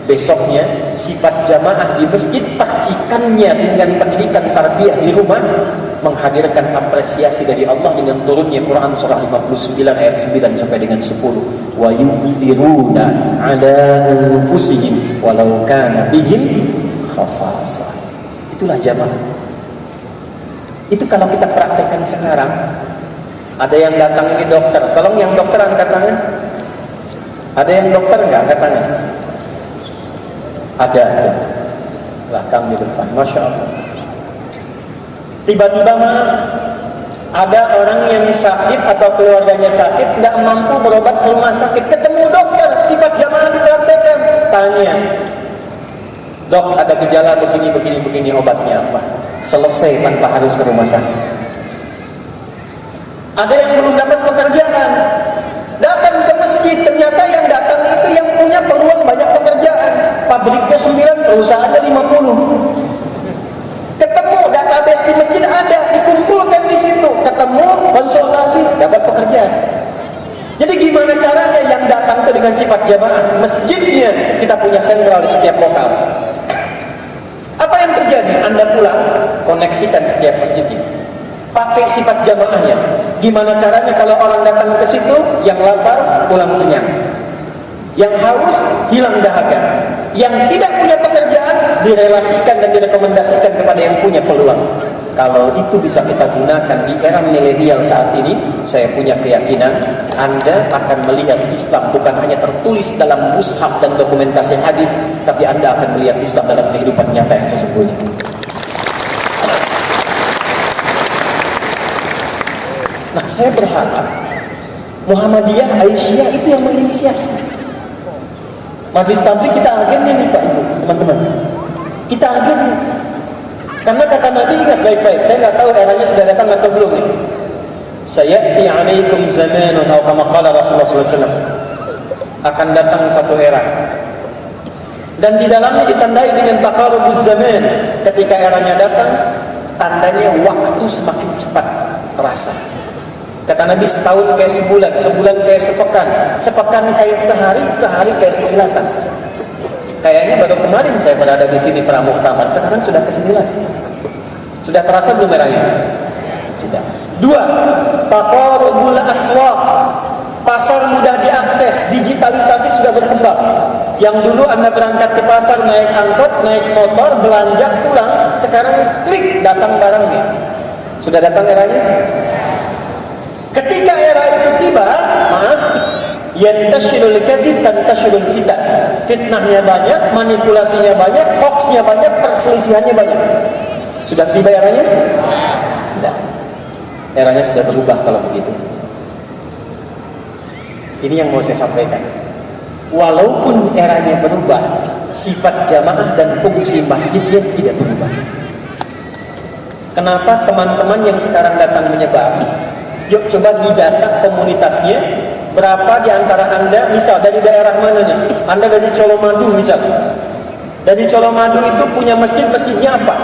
Besoknya sifat jamaah di masjid, percikannya dengan pendidikan tarbiyah di rumah, menghadirkan apresiasi dari Allah dengan turunnya Quran surah 59 ayat 9 sampai dengan 10. Wa yu'thiruna 'ala anfusihim walau kana bihim khasasah. Itulah jamaah. Itu kalau kita praktekkan sekarang, ada yang datang ini dokter, tolong yang dokter angkat tangan. Ada yang dokter nggak angkat tangan? Ada. Belakang di depan, Masya Allah. Tiba-tiba maaf, ada orang yang sakit atau keluarganya sakit, nggak mampu berobat ke rumah sakit, ketemu dokter, sifat jamaah dipraktekkan, tanya, dok ada gejala begini, obatnya apa? Selesai tanpa harus ke rumah sakit. Ada yang belum dapat pekerjaan, datang ke masjid, ternyata yang datang itu yang punya peluang banyak pekerjaan, pabriknya 9, perusahaannya 50. Ketemu database di masjid ada, dikumpulkan di situ, ketemu, konsultasi, dapat pekerjaan. Jadi gimana caranya yang datang itu dengan sifat jamaah? Masjidnya kita punya sentral di setiap lokal. Apa yang terjadi? Anda pulang, koneksikan setiap masjidnya, pakai sifat jamaahnya. Gimana caranya kalau orang datang ke situ, yang lapar pulang kenyang, yang haus hilang dahaga, yang tidak punya pekerjaan direlasikan dan direkomendasikan kepada yang punya peluang. Kalau itu bisa kita gunakan di era milenial saat ini, saya punya keyakinan Anda akan melihat Islam bukan hanya tertulis dalam mushaf dan dokumentasi hadis, tapi Anda akan melihat Islam dalam kehidupan nyata yang sesungguhnya. Nah, saya berharap Muhammadiyah, Aisyah itu yang menginisiasi. Majlis tabligh kita agennya nih Pak Ibu, teman-teman. Kita agennya. Karena kata Nabi, ingat baik-baik, saya nggak tahu eranya sudah datang atau belum nih. Sayati 'alaikum zamanun atau kama qala Rasulullah SAW. Akan datang satu era. Dan di dalamnya ditandai dengan taqarubuz zaman. Ketika eranya datang, tandanya waktu semakin cepat terasa. Kata Nabi, setahun kayak sebulan, sebulan kayak sepekan, sepekan kayak sehari, sehari kayak sekilatan. Kayaknya baru kemarin saya berada di sini Pramuktaman, sekarang sudah ke-9. Sudah terasa belum eranya? Sudah. 2. Taqarubul aswaq. Pasar mudah diakses, digitalisasi sudah berkembang. Yang dulu Anda berangkat ke pasar naik angkot, naik motor, belanja pulang, sekarang klik datang barangnya. Sudah datang eranya? Ketika era itu tiba, maaf, yantashirul kadhib tantashirul fitan. Fitnahnya banyak, manipulasinya banyak, hoaxnya banyak, perselisihannya banyak. Sudah tiba eranya? Sudah. Eranya sudah berubah kalau begitu. Ini yang mau saya sampaikan. Walaupun eranya berubah, sifat jamaah dan fungsi masjidnya tidak berubah. Kenapa teman-teman yang sekarang datang menyebar? Yuk coba didata komunitasnya, berapa di antara Anda, misal dari daerah mana nih? Anda dari Colomadu misal. Dari Colomadu itu punya masjidnya apa?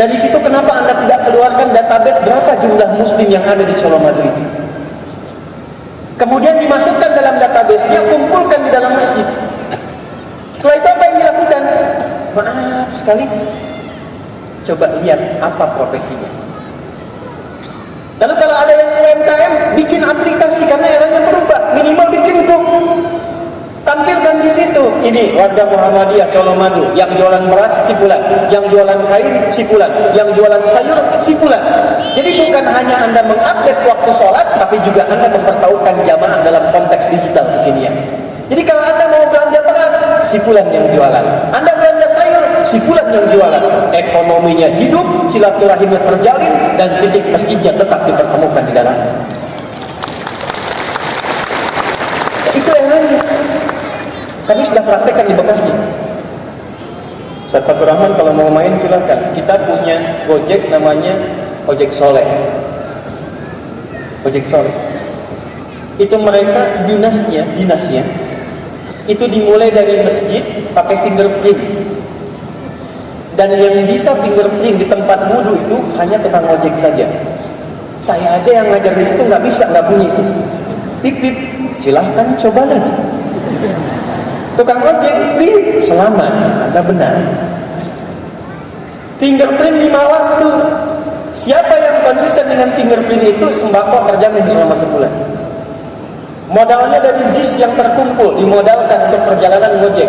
Dari situ kenapa Anda tidak keluarkan database berapa jumlah muslim yang ada di Colomadu itu? Kemudian dimasukkan dalam database-nya, kumpulkan di dalam masjid. Setelah itu apa yang dilakukan? Maaf sekali, coba lihat apa profesinya. Lalu kalau ada yang UMKM, bikin aplikasi karena eranya berubah, minimal bikin grup, tampilkan di situ. Ini warga Muhammadiyah Colomadu, yang jualan beras si fulan, yang jualan kain si fulan, yang jualan sayur si fulan. Jadi bukan hanya Anda mengupdate waktu sholat, tapi juga Anda mempertahukan jamaah dalam konteks digital kekinian. Jadi kalau Anda mau belanja beras, si fulan yang jualan. Anda belanja sayur, si fulan yang jualan. Ekonominya hidup, silaturahimnya terjalin, dan titik masjidnya tetap dipertemukan di dalamnya. Itu eranya. Kami sudah praktekkan di Bekasi. Ustaz Fatur Rahman kalau mau main silakan. Kita punya Gojek namanya Ojek Soleh. Ojek Soleh. Itu mereka dinasnya itu dimulai dari masjid pakai fingerprint. Dan yang bisa fingerprint di tempat wudhu itu hanya tukang ojek saja. Saya aja yang ngajar di situ nggak bisa, nggak punya itu. Pip, silahkan coba lagi. Tukang ojek, pip, selamat, Anda benar. Fingerprint 5 waktu. Siapa yang konsisten dengan fingerprint itu, sembako terjamin selama sebulan. Modalnya dari ZIS yang terkumpul, dimodalkan untuk perjalanan Gojek.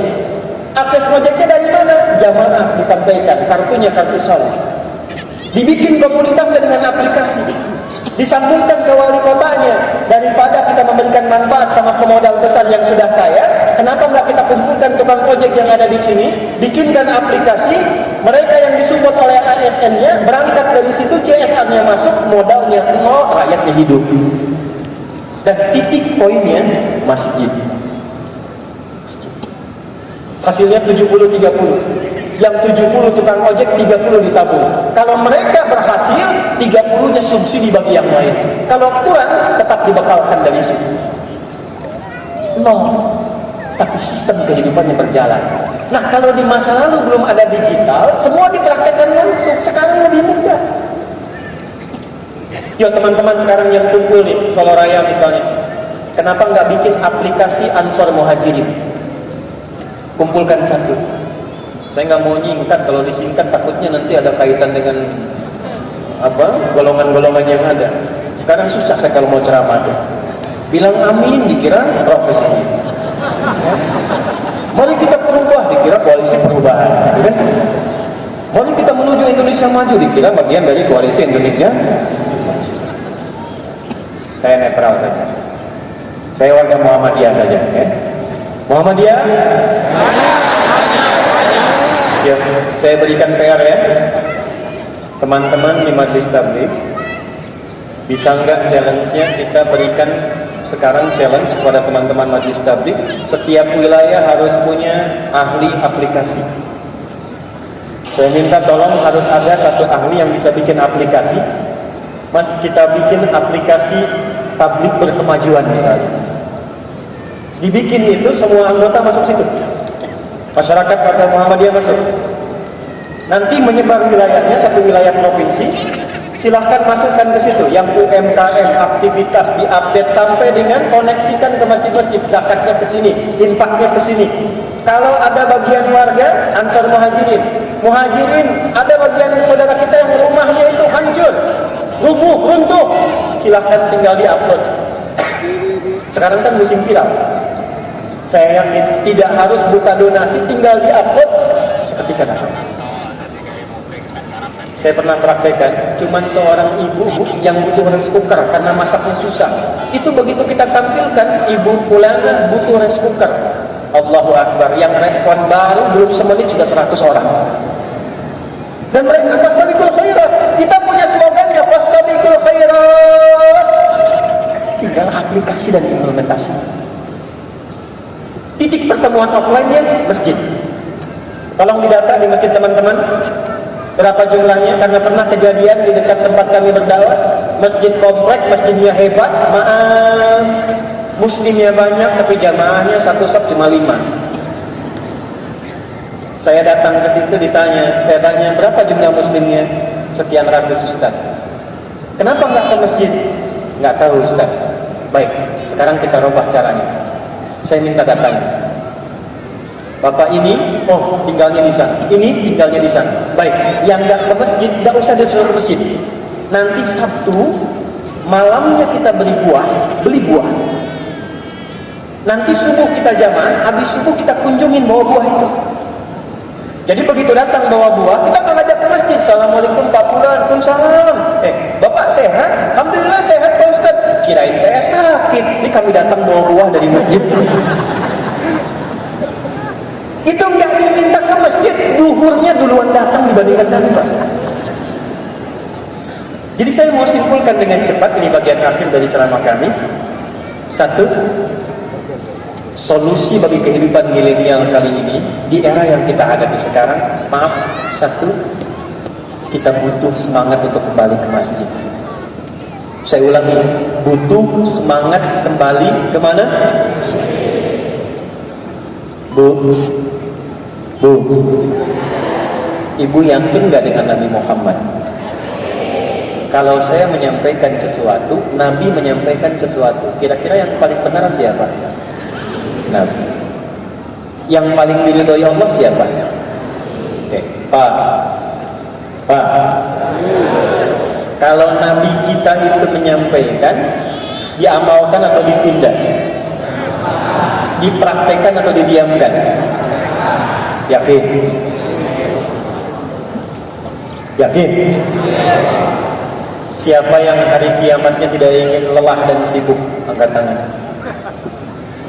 Akses Gojeknya dari mana? Jamaah disampaikan, kartunya kartu Soleh. Dibikin komunitasnya dengan aplikasi, disambungkan ke wali kotanya. Daripada kita memberikan manfaat sama pemodal besar yang sudah kaya, kenapa nggak kita kumpulkan tukang ojek yang ada di sini, bikinkan aplikasi, mereka yang disupport oleh ASN-nya berangkat dari situ, CSR-nya masuk, modalnya nol, rakyatnya hidup. Dan titik poinnya masjid. Hasilnya 70-30. Yang 70 tukang ojek, 30 ditabung. Kalau mereka berhasil, 30-nya subsidi bagi yang lain. Kalau kurang, tetap dibekalkan dari situ. Nol. Tapi sistem kehidupannya berjalan. Nah, kalau di masa lalu belum ada digital, semua dipraktekkan langsung. Sekarang lebih mudah. Yuk teman-teman sekarang yang kumpul nih, Solo Raya misalnya, kenapa nggak bikin aplikasi Ansor Muhajirin? Kumpulkan satu. Saya nggak mau nyingkat, kalau disingkat takutnya nanti ada kaitan dengan golongan-golongan yang ada. Sekarang susah saya kalau mau ceramah tuh. Bilang amin dikira roh ke sini. Mari kita berubah dikira koalisi perubahan, kan? Mari kita menuju Indonesia maju dikira bagian dari koalisi Indonesia. Saya netral saja. Saya warga Muhammadiyah saja, ya. Muhammadiyah. Ya, saya berikan PR ya, teman-teman di Majelis Tabligh, bisa nggak challenge-nya kita berikan sekarang challenge kepada teman-teman Majelis Tabligh, setiap wilayah harus punya ahli aplikasi. Saya minta tolong harus ada satu ahli yang bisa bikin aplikasi. Mas, kita bikin aplikasi tabligh berkemajuan misalnya. Dibikin itu semua anggota masuk situ. Masyarakat Partai Muhammadiyah masuk. Nanti menyebar wilayahnya, satu wilayah provinsi, silahkan masukkan ke situ. Yang UMKM, aktivitas diupdate sampai dengan koneksikan ke masjid-masjid, zakatnya ke sini, infaknya ke sini. Kalau ada bagian warga Ansar Muhajirin, ada bagian saudara kita yang rumahnya itu hancur, rubuh, runtuh, silahkan tinggal diupload. Sekarang kan musim viral. Saya yakin tidak harus buka donasi, tinggal diupload seketika datang. Saya pernah praktekkan, cuman seorang ibu yang butuh rice cooker karena masaknya susah. Itu begitu kita tampilkan, ibu fulana butuh rice cooker. Allahu Akbar, yang respon baru belum semenit sudah 100 orang. Dan mereka fastabiqul khairat. Kita punya slogannya fastabiqul khairat. Tinggal aplikasi dan implementasi. Titik pertemuan offline-nya masjid. Tolong didata di masjid teman-teman. Berapa jumlahnya? Karena pernah kejadian di dekat tempat kami berdakwah, masjid komplek, masjidnya hebat, maaf, muslimnya banyak tapi jamaahnya satu saf cuma 5. Saya datang ke situ saya tanya berapa jumlah muslimnya? Sekian ratus Ustaz. Kenapa nggak ke masjid? Nggak tahu Ustaz. Baik, sekarang kita rubah caranya. Saya minta datang. Bapak ini, tinggalnya di sana. Ini tinggalnya di sana. Baik, yang nggak ke masjid, nggak usah disuruh ke masjid. Nanti Sabtu malamnya kita beli buah. Nanti subuh kita jamaah, habis subuh kita kunjungin bawa buah itu. Jadi begitu datang bawa buah, kita nggak ngajak ke masjid. Assalamualaikum Pak Fulan, Waalaikumsalam. Bapak sehat? Alhamdulillah sehat Pak Ustaz. Kirain saya sakit. Ini kami datang bawa buah dari masjid. Itu nggak diminta ke masjid, duhurnya duluan datang dibandingkan kami, Pak. Jadi saya mau simpulkan dengan cepat, ini bagian akhir dari ceramah kami. 1, solusi bagi kehidupan milenial kali ini di era yang kita hadapi sekarang, maaf, 1, kita butuh semangat untuk kembali ke masjid. Saya ulangi, butuh semangat kembali kemana? Bu, ibu yakin nggak dengan Nabi Muhammad? Kalau saya menyampaikan sesuatu, Nabi menyampaikan sesuatu, kira-kira yang paling benar siapa? Nabi. Yang paling diridhoi Allah siapa? Oke, Pak. Kalau Nabi kita itu menyampaikan, diamalkan atau ditindak? Dipraktekkan atau didiamkan? Yakin? Yakin? Siapa yang hari kiamatnya tidak ingin lelah dan sibuk? Angkat tangan.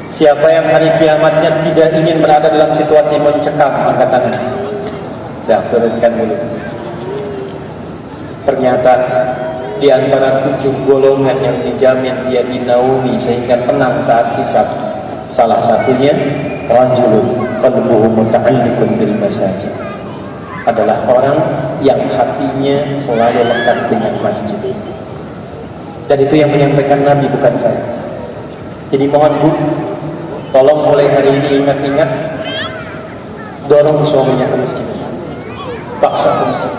Siapa yang hari kiamatnya tidak ingin berada dalam situasi mencekam? Angkat tangan. Dah, turunkan dulu. Ternyata di antara 7 golongan yang dijamin dia dinaungi sehingga tenang saat hisab, salah satunya rajulun qalbuhu muta'alliqun bil masajid, adalah orang yang hatinya selalu lekat dengan masjid. Dan itu yang menyampaikan Nabi, bukan saya. Jadi mohon Bu, tolong mulai hari ini ingat-ingat, dorong suaminya ke masjid, paksa ke masjid.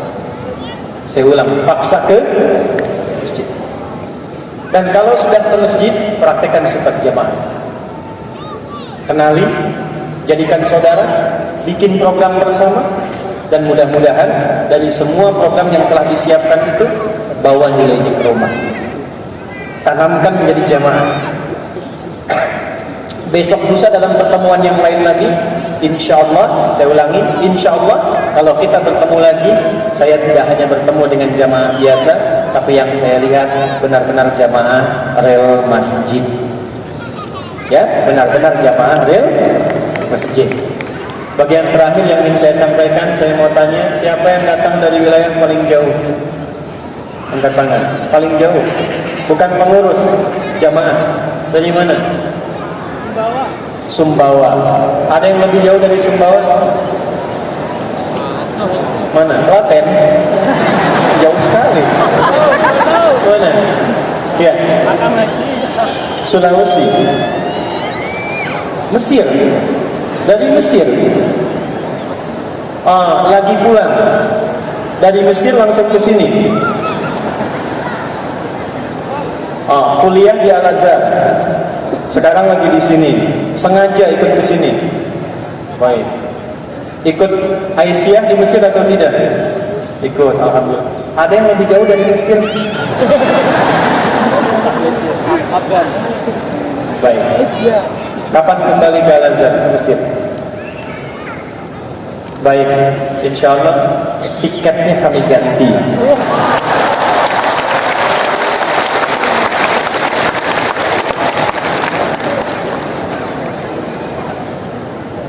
Saya ulang, paksa ke masjid. Dan kalau sudah ke masjid, praktekkan sifat jamaah. Kenali, jadikan saudara, bikin program bersama, dan mudah-mudahan dari semua program yang telah disiapkan itu, bawa nilai ini ke rumah. Tanamkan menjadi jamaah. Besok lusa dalam pertemuan yang lain lagi, insya Allah, saya ulangi, insya Allah, kalau kita bertemu lagi, saya tidak hanya bertemu dengan jamaah biasa, tapi yang saya lihat benar-benar jamaah rel masjid. Ya, benar-benar jamaah rel masjid. Bagian terakhir yang ingin saya sampaikan, saya mau tanya, siapa yang datang dari wilayah paling jauh? Angkat tangan. Paling jauh, bukan pengurus, jamaah. Dari mana? Sumbawa. Ada yang lebih jauh dari Sumbawa? Mana? Klaten? Jauh sekali. Mana? Ya. Sulawesi. Mesir. Dari Mesir. Lagi pulang. Dari Mesir langsung ke sini. Kuliah di Al-Azhar. Sekarang lagi di sini. Sengaja ikut ke sini. Baik. Ikut Aisyah di Mesir atau tidak? Ikut, alhamdulillah. Ada yang lebih jauh dari Mesir? Baik. Kapan kembali ke Al-Azhar, ke Mesir? Baik, insya Allah tiketnya kami ganti.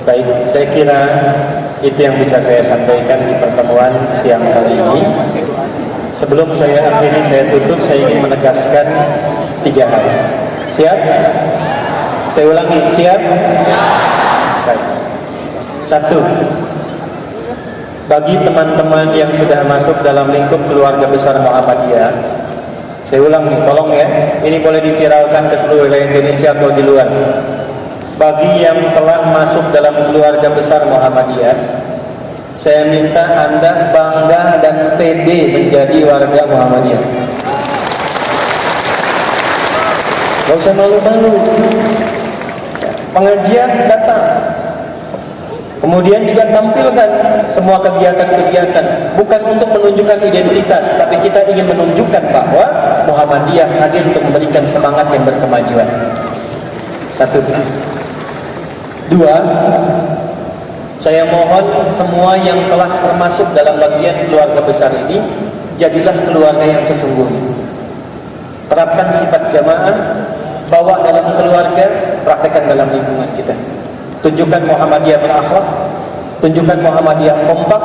Baik, saya kira itu yang bisa saya sampaikan di pertemuan siang kali ini. Sebelum saya akhiri, saya tutup, saya ingin menegaskan 3 hal. Siap? Saya ulangi, siap? Baik. 1. Bagi teman-teman yang sudah masuk dalam lingkup keluarga besar Muhammadiyah, saya ulang nih, tolong ya, ini boleh diviralkan ke seluruh wilayah Indonesia atau di luar. Bagi yang telah masuk dalam keluarga besar Muhammadiyah, saya minta Anda bangga dan pede menjadi warga Muhammadiyah. Gak usah malu-malu. Pengajian datang. Kemudian juga tampilkan semua kegiatan-kegiatan. Bukan untuk menunjukkan identitas, tapi kita ingin menunjukkan bahwa Muhammadiyah hadir untuk memberikan semangat yang berkemajuan. 1. 2, saya mohon semua yang telah termasuk dalam bagian keluarga besar ini, jadilah keluarga yang sesungguhnya. Terapkan sifat jamaah, bawa dalam keluarga, praktekkan dalam lingkungan kita. Tunjukkan Muhammadiyah berakhlak, tunjukkan Muhammadiyah kompak,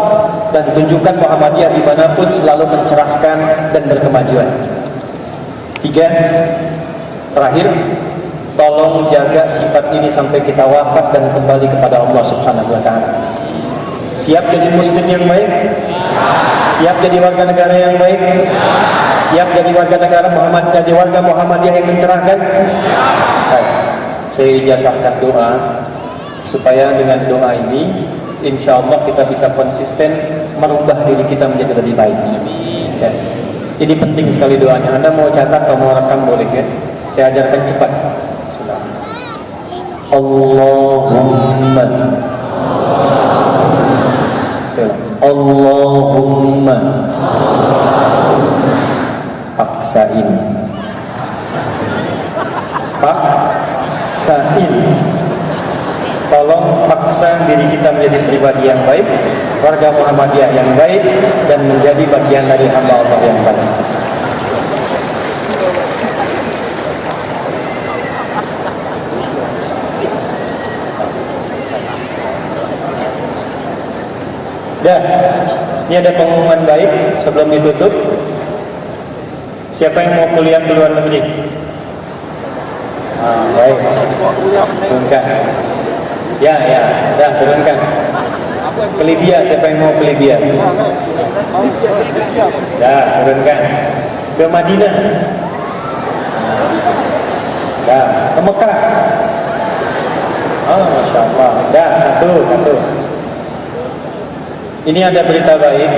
dan tunjukkan Muhammadiyah dimanapun selalu mencerahkan dan berkemajuan. 3, terakhir, tolong jaga sifat ini sampai kita wafat dan kembali kepada Allah Subhanahu wa ta'ala. Siap jadi muslim yang baik? Siap jadi warga negara yang baik? Siap jadi warga negara Muhammad, jadi warga Muhammadiyah yang mencerahkan? Baik. Saya ijazahkan doa supaya dengan doa ini insya Allah kita bisa konsisten merubah diri kita menjadi lebih baik. Ya. Ini penting sekali doanya. Anda mau catat atau mau rekam boleh ya? Saya ajarkan cepat. Bismillah. Allahumma Allahumma paksain tolong paksa diri kita menjadi pribadi yang baik, warga Muhammadiyah yang baik, dan menjadi bagian dari hamba Allah yang baik. Dah, ini ada pengumuman baik sebelum ditutup. Siapa yang mau kuliah ke luar negeri? Baik, turunkan. Ya, dah turunkan. Ke Libya, siapa yang mau ke Libya? Dah, turunkan. Ke Madinah. Dah, ke Mekah. Masya Allah. Dah, satu. Ini ada berita baik.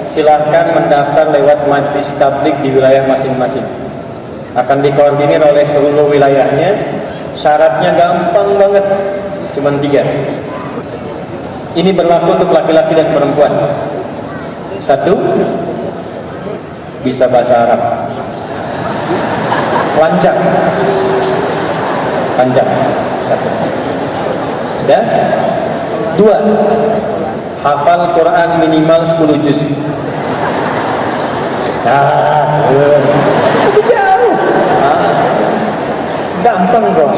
Silahkan mendaftar lewat majlis tabligh di wilayah masing-masing. Akan dikoordinir oleh seluruh wilayahnya. Syaratnya gampang banget, cuma 3. Ini berlaku untuk laki-laki dan perempuan. 1, bisa bahasa Arab, lancar. Dan 2, hafal Quran minimal 10 juz. Masih jauh. Gampang kok.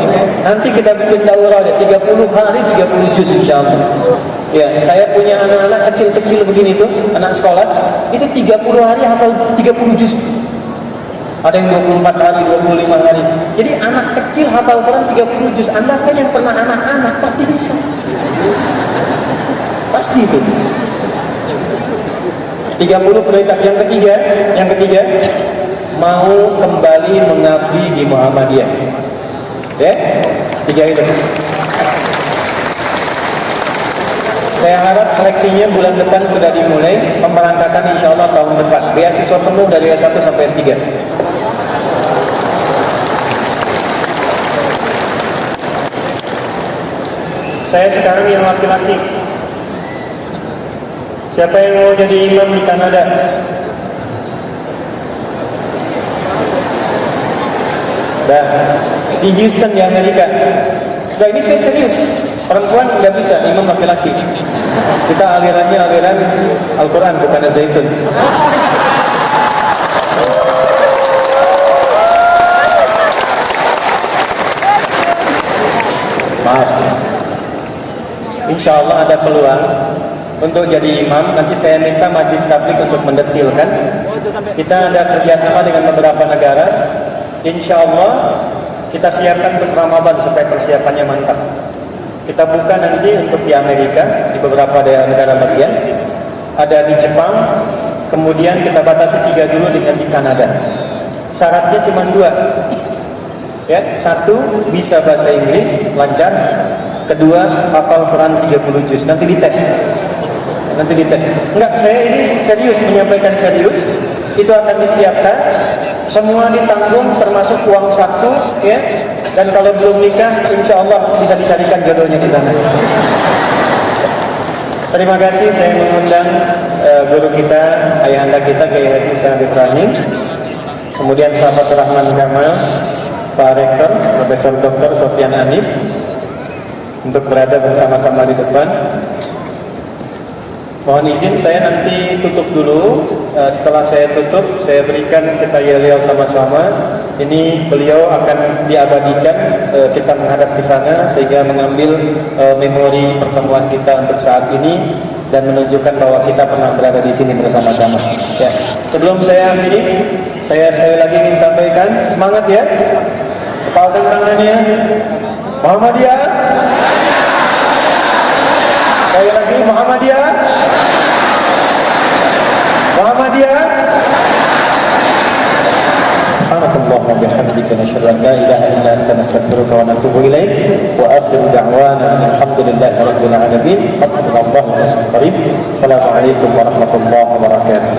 Nanti kita bikin daurah deh, 30 hari 30 juz insyaallah. Ya, saya punya anak-anak kecil-kecil begini tuh, anak sekolah, itu 30 hari hafal 30 juz. Ada yang 24 hari, 25 hari. Jadi anak kecil hafal Quran 30 juz. Anda kan yang pernah anak-anak pasti bisa. Pasti itu. 30 prioritas. Yang ketiga, mau kembali mengabdi di Muhammadiyah. Ya, 3 itu. Saya harap seleksinya bulan depan sudah dimulai, pemberangkatan insya Allah tahun depan. Beasiswa penuh dari S1 sampai S3. Saya sekarang yang laki-laki. Siapa yang mau jadi imam di Kanada? Dah, di Houston di Amerika. Nah, ini saya serius. Perempuan nggak bisa, imam laki-laki. Kita alirannya aliran Al-Quran, bukan Zaitun. Maaf. Insya Allah ada peluang untuk jadi imam. Nanti saya minta majlis tabligh untuk mendetilkan. Kita ada kerjasama dengan beberapa negara. Insya Allah kita siapkan untuk Ramadan supaya persiapannya mantap. Kita buka nanti untuk di Amerika, di beberapa daerah negara bagian. Ada di Jepang. Kemudian kita batasi 3 dulu dengan di Kanada. Syaratnya cuma 2. Ya, 1 bisa bahasa Inggris lancar. 2 hafal Quran 30 juz. Nanti dites. Enggak, saya ini serius, menyampaikan serius. Itu akan disiapkan, semua ditanggung termasuk uang saku, ya. Dan kalau belum nikah, insya Allah bisa dicarikan jodohnya di sana. Terima kasih, saya mengundang guru kita, ayahanda kita, Kiai Haji Syarif Ibrahim. Kemudian Pak Fatur Rahman Kamal, Pak Rektor, Profesor Dr. Sofyan Anif, untuk berada bersama-sama di depan. Mohon izin saya nanti tutup dulu. Setelah saya tutup, saya berikan kita yel-yel sama-sama. Ini beliau akan diabadikan. Kita menghadap ke sana sehingga mengambil memori pertemuan kita untuk saat ini dan menunjukkan bahwa kita pernah berada di sini bersama-sama. Ya. Sebelum saya akhiri, saya sekali lagi ingin sampaikan semangat ya. Kepalkan tangannya. Muhammadiyah. Sekali lagi Muhammadiyah. Subhanakallahumma bihamdika nasyhadu an la ilaha illa anta nastaghfiruka wa natubu ilaik wa akhiru da'wana alhamdulillahi rabbil alamin. Assalamualaikum warahmatullahi wabarakatuh.